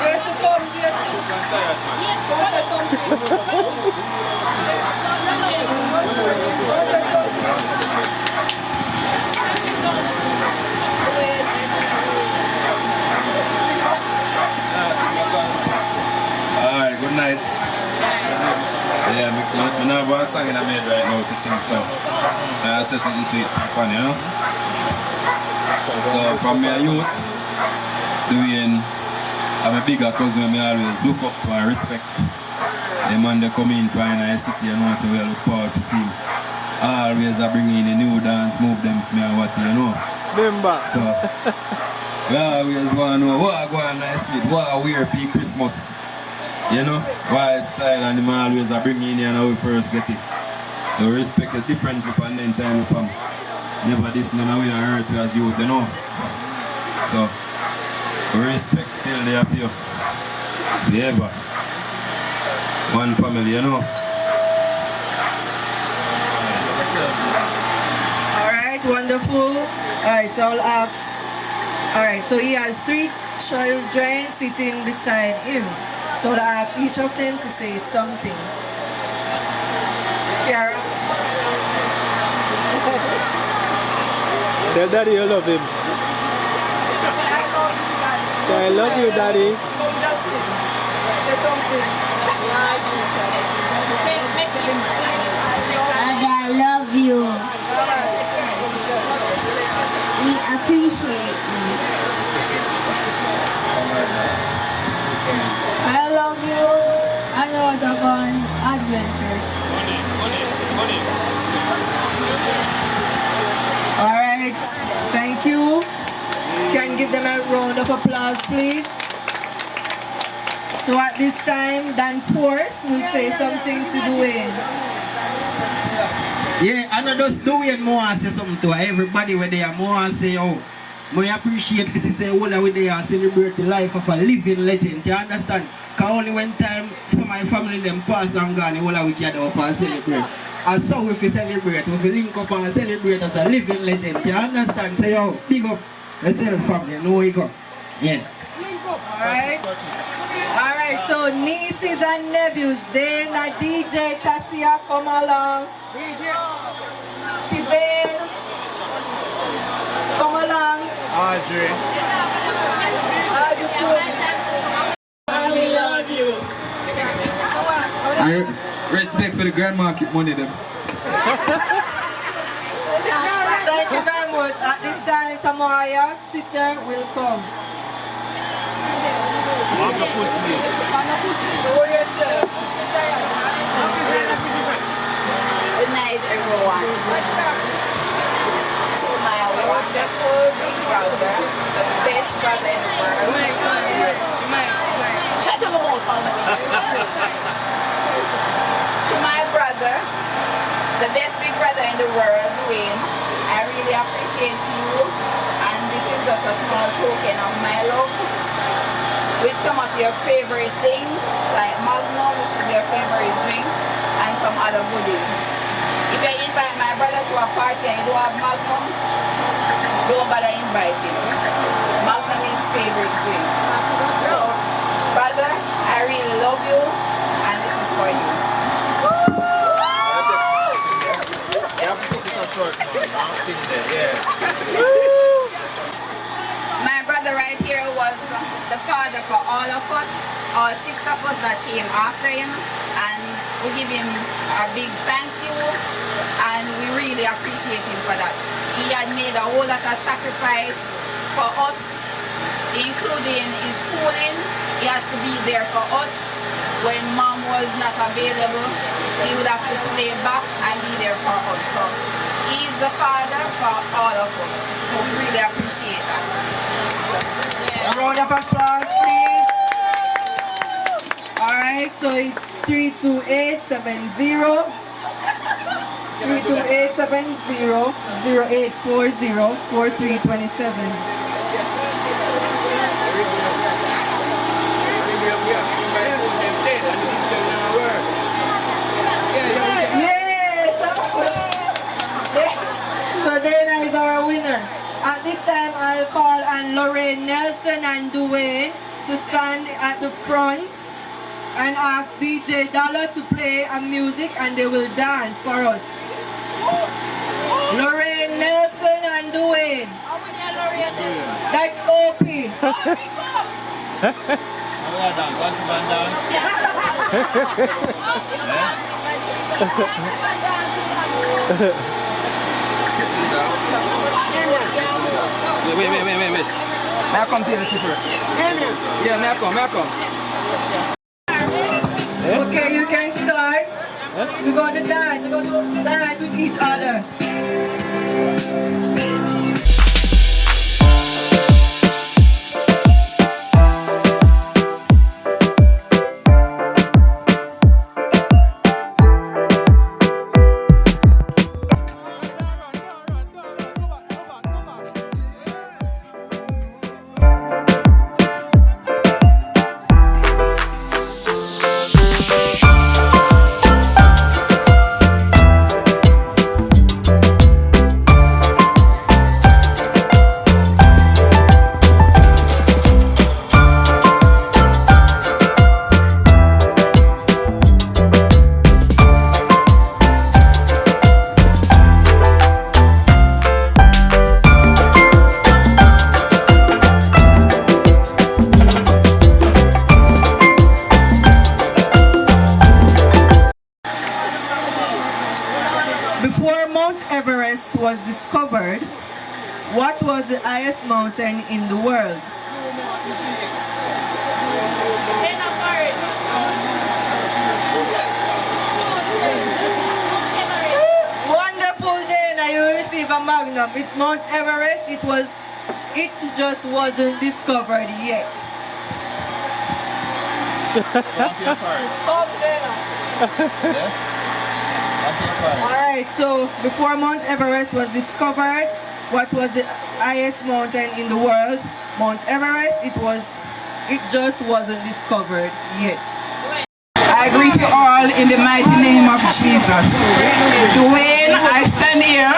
Yes, come, Alright, good night. Yeah, I have a song in my head right now to sing, so I say something sweet and fun, you know? So from my youth, Dwayne, I'm a bigger cousin I always look up to and respect. The man they come in from the city and once we look forward to see. Always I bring in the new dance, move them for me and what you know. So we always want to know what go on the street, what wear for Christmas. You know, why style and the man always I bring in and how we first get it. So respect is different from the time we come. Never this none of we are hurt as youth, you know. So respect still there for you. Forever. One family, you know. Alright, wonderful. Alright, so I'll ask. Alright, so he has 3 children sitting beside him. So I'll ask each of them to say something. Kiara? Tell daddy you love him. I love you, daddy. Say something. I love you. We appreciate you. I love you. I know to go on adventures. Alright, thank you. Can give them a round of applause, please. So at this time, Dan Force will say something to Dwayne. Yeah, I know just Dwayne more say something to everybody where they are more say, oh, I appreciate this is a whole way they are celebrate the life of a living legend. You understand? Because only when time for my family them pass and gone, the whole we gather up and celebrate. And so if we celebrate, if we link up and celebrate as a living legend, you understand? Say, yo, big up yourself family, know we go. Yeah. Alright, so nieces and nephews, then a DJ Tassia come along. Tibain, come along. Audrey. We love you. Respect for the grand market money them. Thank you very much. At this time, Tamaya, sister, will come. Good night, everyone. To my wonderful big brother, the best brother in the world. Shut up, to my brother, the best big brother in the world, Dwayne. I really appreciate you, and this is just a small token of my love. With some of your favorite things, like Magnum, which is your favorite drink, and some other goodies. If I invite my brother to a party and you don't have Magnum, don't bother inviting. Magnum is his favorite drink. So, brother, I really love you, and this is for you. My brother right here was the father for all of us, all 6 of us that came after him, and we give him a big thank you, and we really appreciate him for that. He had made a whole lot of sacrifice for us, including his schooling. He has to be there for us. When mom was not available, he would have to stay back and be there for us. So he's the father for all of us. So we really appreciate that. A round of applause, please. Alright, so it's 32870 0840 4327. So Dana is our winner. At this time, I'll call on Lorraine Nelson and Dwayne to stand at the front and ask DJ Dollar to play a music and they will dance for us. Lorraine Nelson and Dwayne. That's OP. Wait. May I come to the super? Yeah, may I come. Okay, you can start. We're going to dance. We're going to dance with each other. Before Mount Everest was discovered, what was the highest mountain in the world? Wonderful, Dana, you receive a magnum. It's Mount Everest. It just wasn't discovered yet. Come, Dana. Alright, so before Mount Everest was discovered, what was the highest mountain in the world? Mount Everest. It just wasn't discovered yet. I greet you all in the mighty name of Jesus. Dwayne, I stand here,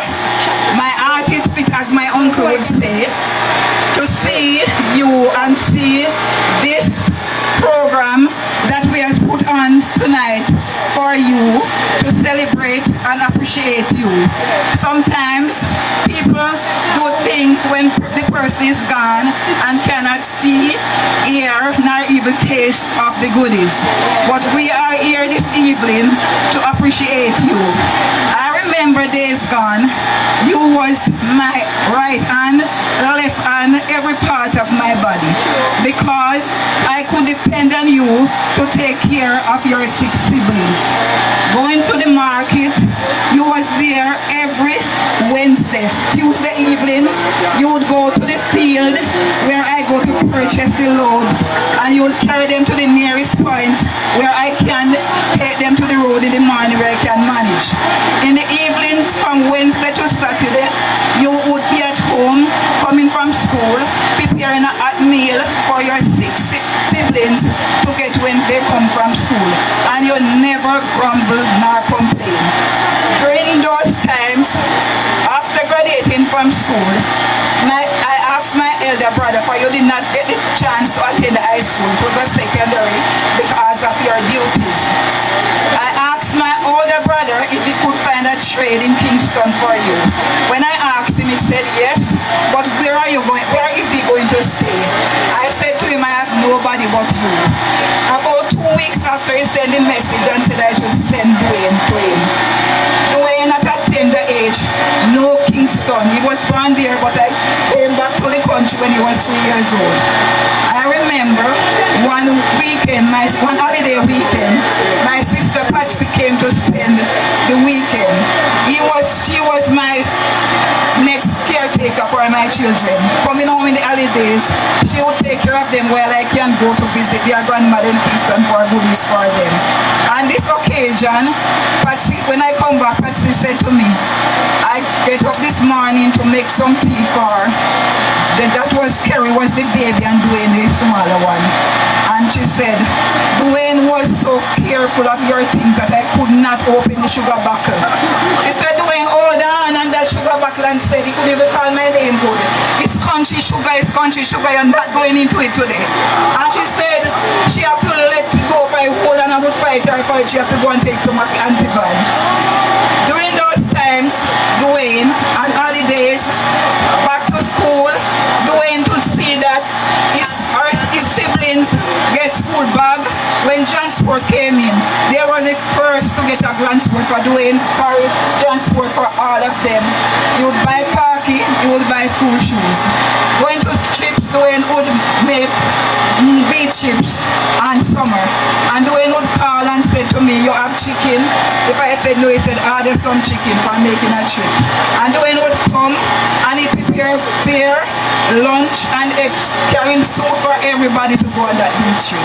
my heart is fit as my uncle would say, to see you and see this program that we have put on tonight for you to celebrate and appreciate you. Sometimes people do things when the person is gone and cannot see, hear, nor even taste of the goodies. But we are here this evening to appreciate you. I remember days gone, you was my right hand, left hand, every part of my body, because I could depend on you to take care of your 6 siblings. Going to the market, you was there every Wednesday. Tuesday evening, you would go to the field where I go to purchase the loads, and you would carry them to the nearest point where I can take them to the road in the morning where I can manage. In the evenings from Wednesday to Saturday, you would be at home coming from school, preparing a hot meal for your 6 siblings to get when they come from school, and you never grumbled nor complained. During those times, after graduating from school, I asked my elder brother, for you did not get the chance to attend the high school, it was a secondary, because of your duties. I asked my older brother if he could find a trade stayed in Kingston for you. When I asked him, he said yes, but where are you going? Where is he going to stay? I said to him, I have nobody but you. About 2 weeks after he sent the message and said I should send Dwayne to him. Dwayne at a tender age, no Kingston. He was born there, but I came back to the country when he was 3 years old. I remember one weekend, one holiday weekend, my sister Patsy came to spend the weekend. She was my next caretaker for my children. Coming home in the holidays, she would take care of them while I can go to visit their grandmother in Kingston for goodies for them. On this occasion, Patsy, when I come back, Patsy said to me, I get up this morning to make some tea for her. That was Kerry, was the baby, and Dwayne, the smaller one. And she said, Dwayne was so careful of your things that I could not open the sugar bottle. She said, Dwayne, hold on, and that sugar bottle, and said he couldn't even call my name good. It's country sugar, you're not going into it today. And she said, she have to let it go for a whole, and I would fight her for it. She have to go and take some of the antivan. During those times, Dwayne, on holidays, back to school, Dwayne to see that his siblings get school bag. When Jansport came in, they were the first to get a Jansport for Dwayne, carry Jansport for all of them. He would buy khaki, he would buy school shoes. Going to trips, Dwayne would make beet chips and summer. And Dwayne would call and say to me, you have chicken? If I said no, he said, order some chicken for making a trip. And Dwayne would come and he prepared fare, lunch, and eggs, carrying soup for everybody to go on that beach trip.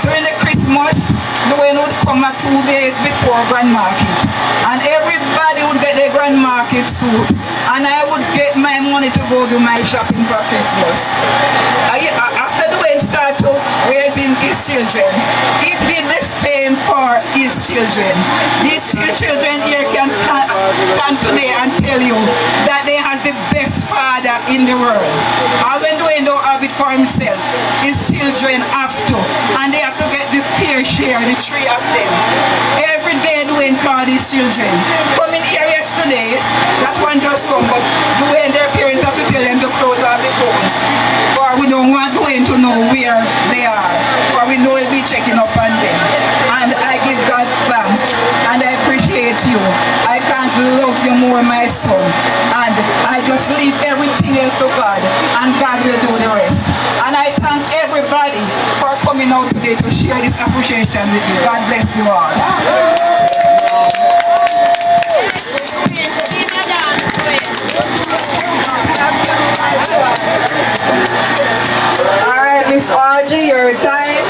During the Christmas, Dwayne would come 2 days before Grand Market. And everybody would get their Grand Market suit. And I would get my money to go do my shopping for Christmas. After Dwayne started raising his children, he did the same for his children. These children here can stand today and tell you that they has the best father in the world. And when Dwayne don't have it for himself, his children have to. And they have to get the fair share, the 3 of them. Every day Dwayne called his children. Coming here yesterday, that one just come, but Dwayne, their parents have to tell them to close off the phones. For we don't want Dwayne to know where they are. For we know he'll be checking up on them. And I give God thanks. And I appreciate you. I can't love you more, my son. And I just leave everything else to God. And God will do the rest. And I thank everybody for coming out today to share this appreciation with me. God bless you all. Alright, Miss Audrey, your time.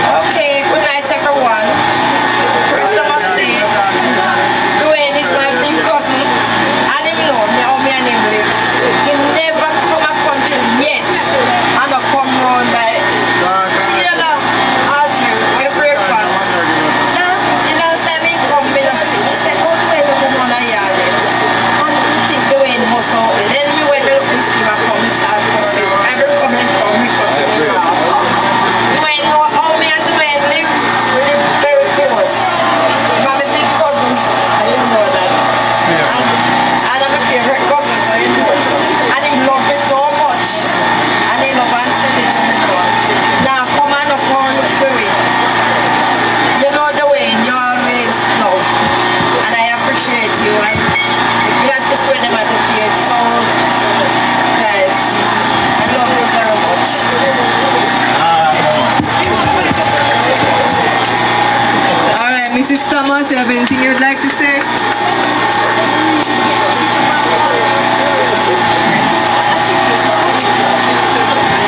Okay, good night everyone. First I must say, Dwayne is my big cousin, and him know me how me and him live. He never come a country yet, and I come round by Taylor, Audrey, my breakfast. Now, you know, say me come, me just see. He said, oh, Dwayne, you come on a yard yet. And you think Dwayne must out there. Then me when me see him come, me start cussing. Every coming come, me cussing him out. Dwayne know how me and Dwayne live. We live very close. I'm a big cousin, and you know that. And I'm a favorite cousin, so you know it. And he love me so much. And he love and send it to me now. Now come and look on for me. You know Dwayne, you always love. And I appreciate you. And if you have to swear them at the feet, so guys, I love you very much. Alright, Mrs. Thomas, you have anything you'd like to say?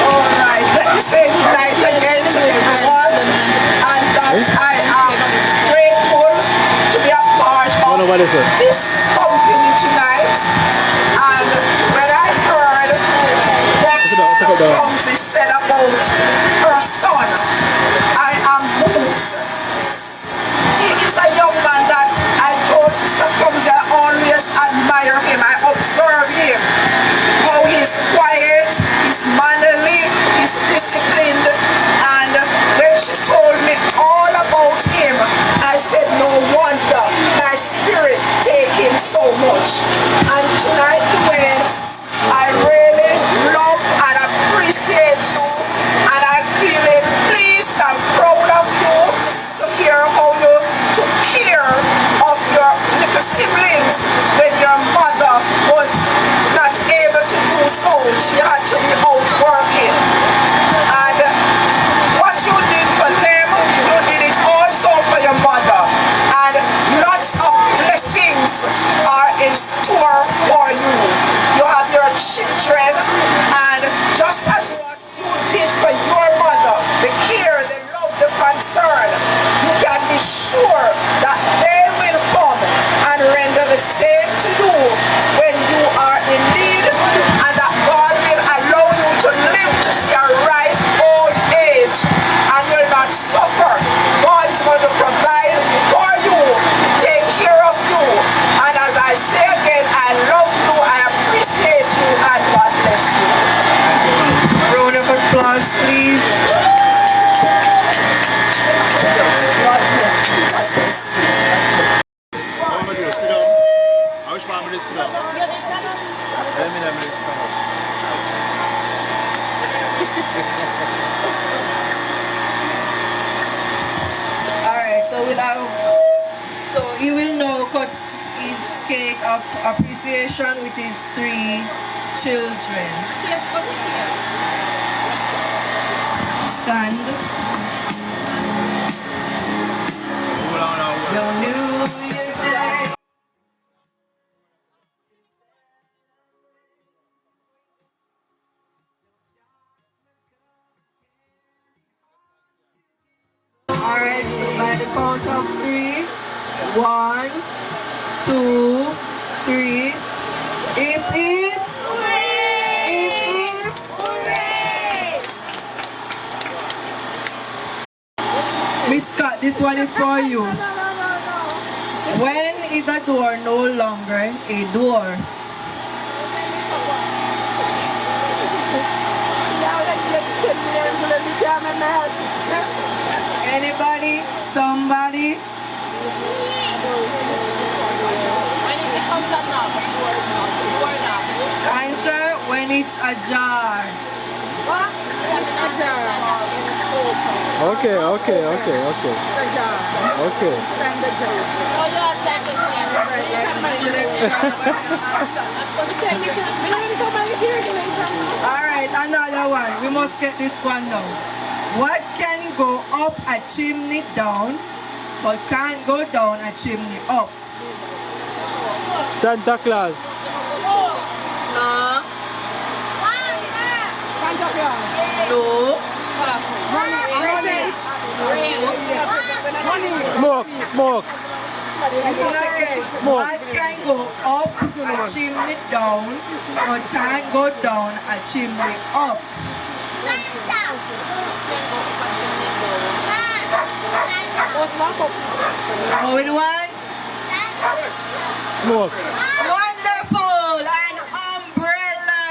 Alright, let me say good night again to everyone. And that I am grateful to be a part of this company tonight. And when I heard what Ramsey said about her son, I am moved. He is a young man that I told Sister Ramsey I always admire him. I observe him. How he's quiet, he's mannerly, he's disciplined. And when she told me all about him, I said, Alright, so he will now cut his cake of appreciation with his 3 children. Stand. Your New Year's Day. Alright, so by the count of 3, 1, 2, 3. Hip hip. Hip hip. Miss Scott, this one is for you. When is a door no longer a door? Anybody? Somebody? Answer when it's a jar. Okay. Alright, another one. We must get this one now. What can go up a chimney down, but can't go down a chimney up? Santa Claus. No. No. Smoke. Listen again. What can go up a chimney down, but can't go down a chimney up? Going once? Smoke. Wonderful! An umbrella!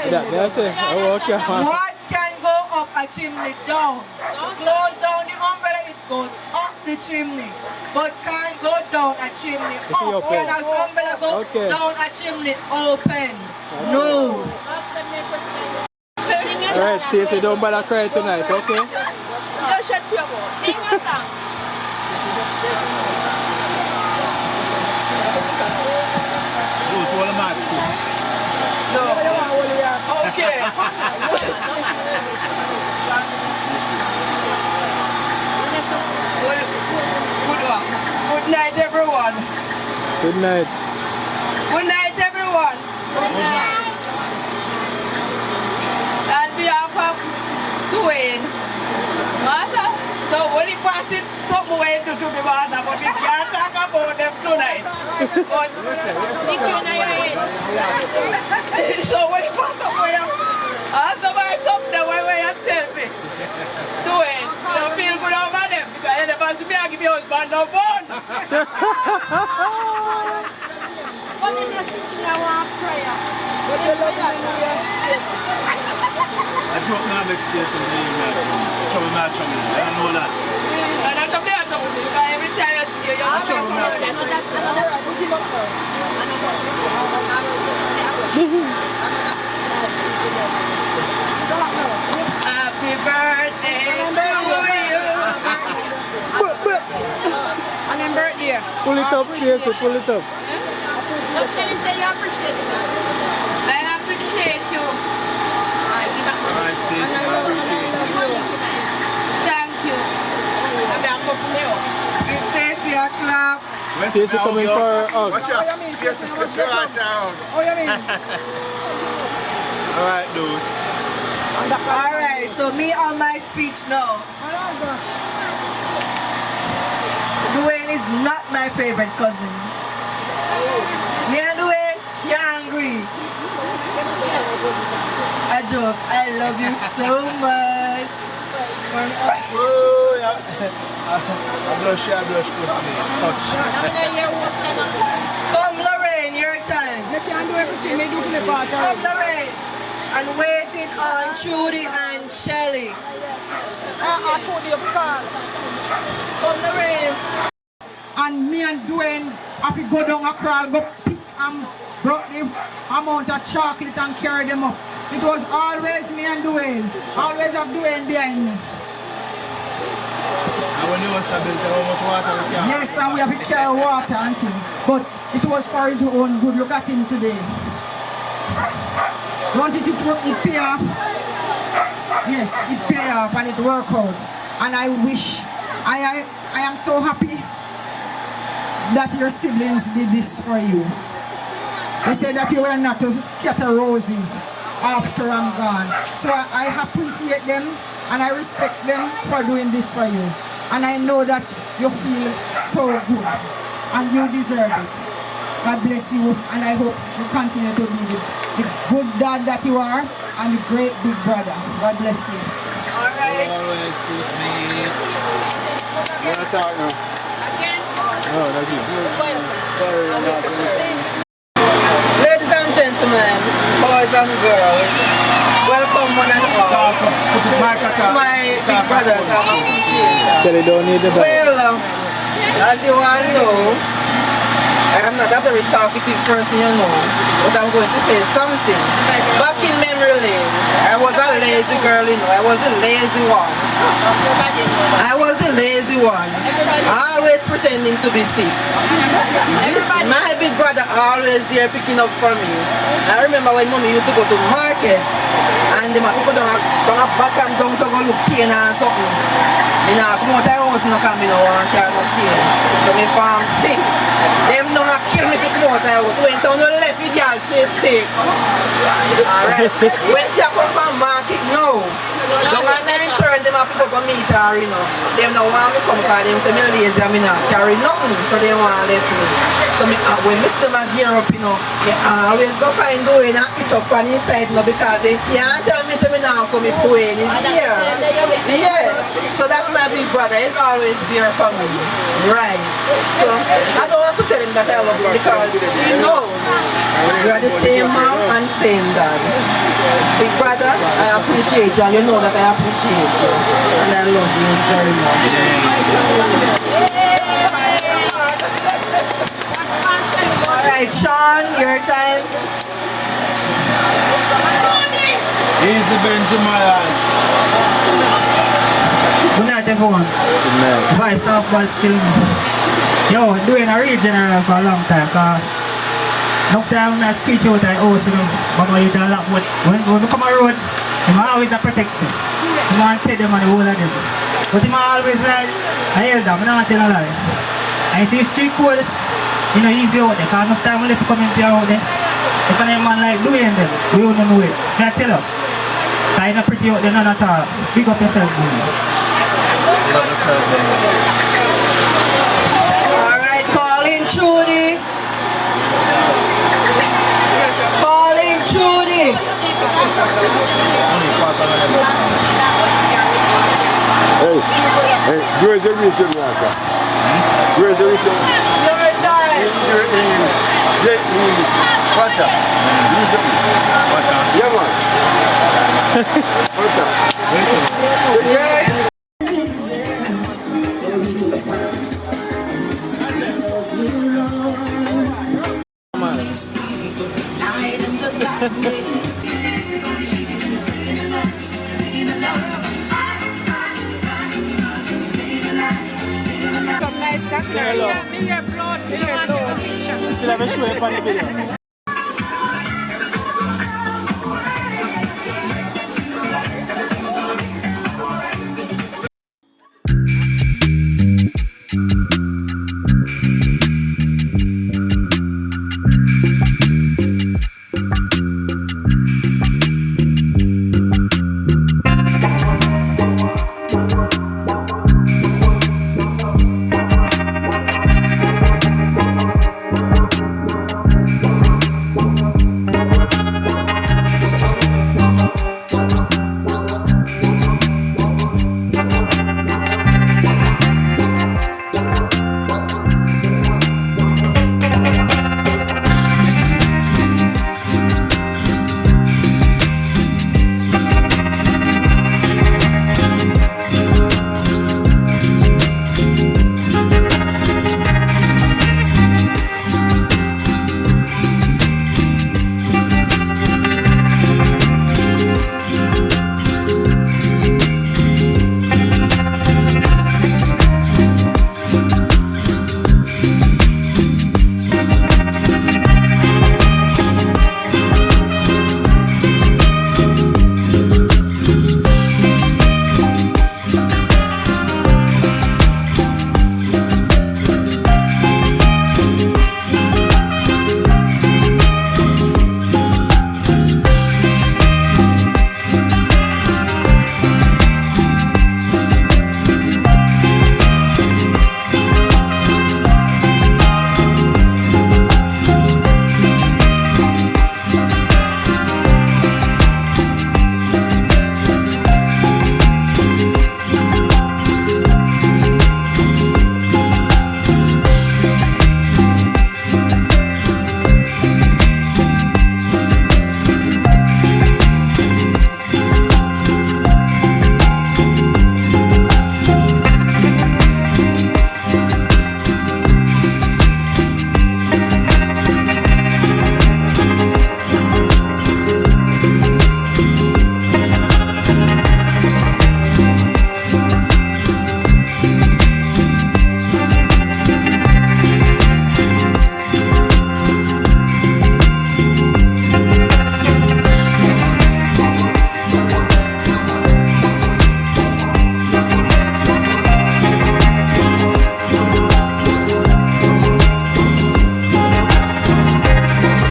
That's it. Okay. What can go up a chimney down? Close down the umbrella, it goes up the chimney. But can't go down a chimney up. Can an umbrella go down a chimney open? No. Alright, Stacey, don't bother cry tonight, okay? Sing a song. No. Okay. Good night, everyone. Good night. Good night, everyone. Good night. On behalf of Dwayne, Master, so when he passes somewhere to the master, but we can't talk about them tonight. But, so when he passes somewhere, ask somebody something where you tell me. Dwayne, don't feel good over them because they never see me and give your husband no phone. I dropped my next day some name, trouble. I don't know that. And I'm trouble because every time you see you have trouble. Happy birthday to you. And then birthday. Pull it up, Stacey, pull it up. Just tell him say you appreciate it. I appreciate you. Alright, Stacey, I appreciate you. Thank you. Give Stacey a clap. Stacey coming for a hug. Watch out. Stacey, sit right down. Oh, you mean? Alright, dudes. Alright, so me on my speech now. Dwayne is not my favorite cousin. Me and Dwayne, you're angry. A joke. I love you so much. Oh, yeah. I blush, pussy. Come, Lorraine, your time. Come, Lorraine. And waiting on Trudy and Shelly. Come, Lorraine. And me and Dwayne have to go down a crawl, go pick and brought the amount of chocolate and carried them up. It was always me and Dwayne. Always have Dwayne behind me. And when you was to build how much water we carry? Yes, and we have to carry water and things. But it was for his own good. Look at him today. Don't it pay off? Yes, it pay off and it worked out. And I wish, I am so happy that your siblings did this for you. They said that you were not to scatter roses after I'm gone. So I appreciate them and I respect them for doing this for you. And I know that you feel so good and you deserve it. God bless you and I hope you continue to be the good dad that you are and the great big brother. God bless you. All right. Always kiss me. You want to talk now? Again? No, that's you. Ladies and gentlemen, boys and girls, welcome one and all to my big brothers and appreciation. Well, as you all know, I am not a very talkative person, you know, but I'm going to say something. Back in memory lane, I was a lazy girl, you know, I was the lazy one. Always pretending to be sick. My big brother always there picking up for me. I remember when mommy used to go to market and the people don't have back and down so go look cane and something. You know, come out of the house and come in and carry no cane. So my farm sick. Them don't have kill me if you come out of the house. When you left the girl face sick. Alright. When she come from market now, so when I turn them up people go meet her, you know. Them don't want me come because them say me lazy and me not carry nothing. So they want to left me. So me, when me stomach gear up, you know, me always go find doing and itch up on the inside now because they can't tell me say me now come with doing it here. Yes. So that's my big brother. He's always there for me. Right. So I don't want to tell him that I love him because he knows we are the same mom and same dad. Big brother, I appreciate you and you know that I appreciate you. And I love you very much. Alright, Sean, your time. Easy Benjamin. Good night, everyone. Good night. Voice off, but still. Yo, doing a regional for a long time. Cause enough time I screech out I house, you know. But I use a lot. But when we come on the road, I'm always a protect me. I'm going to tell them on the whole of them. But I'm always like, I hear them, I'm not telling a lie. I see street code, you know, easy out there. Cause enough time when they come into out there, if a man like doing them, we don't know it. I tell them. Cause you're not pretty out there, none at all. Big up yourself, man. Alright, calling Trudy. Calling Trudy. Hey, where's the reason, Raka? Where's the reason? You're in Pacha. Yeah, man. Pacha. Yeah. Come nice, that's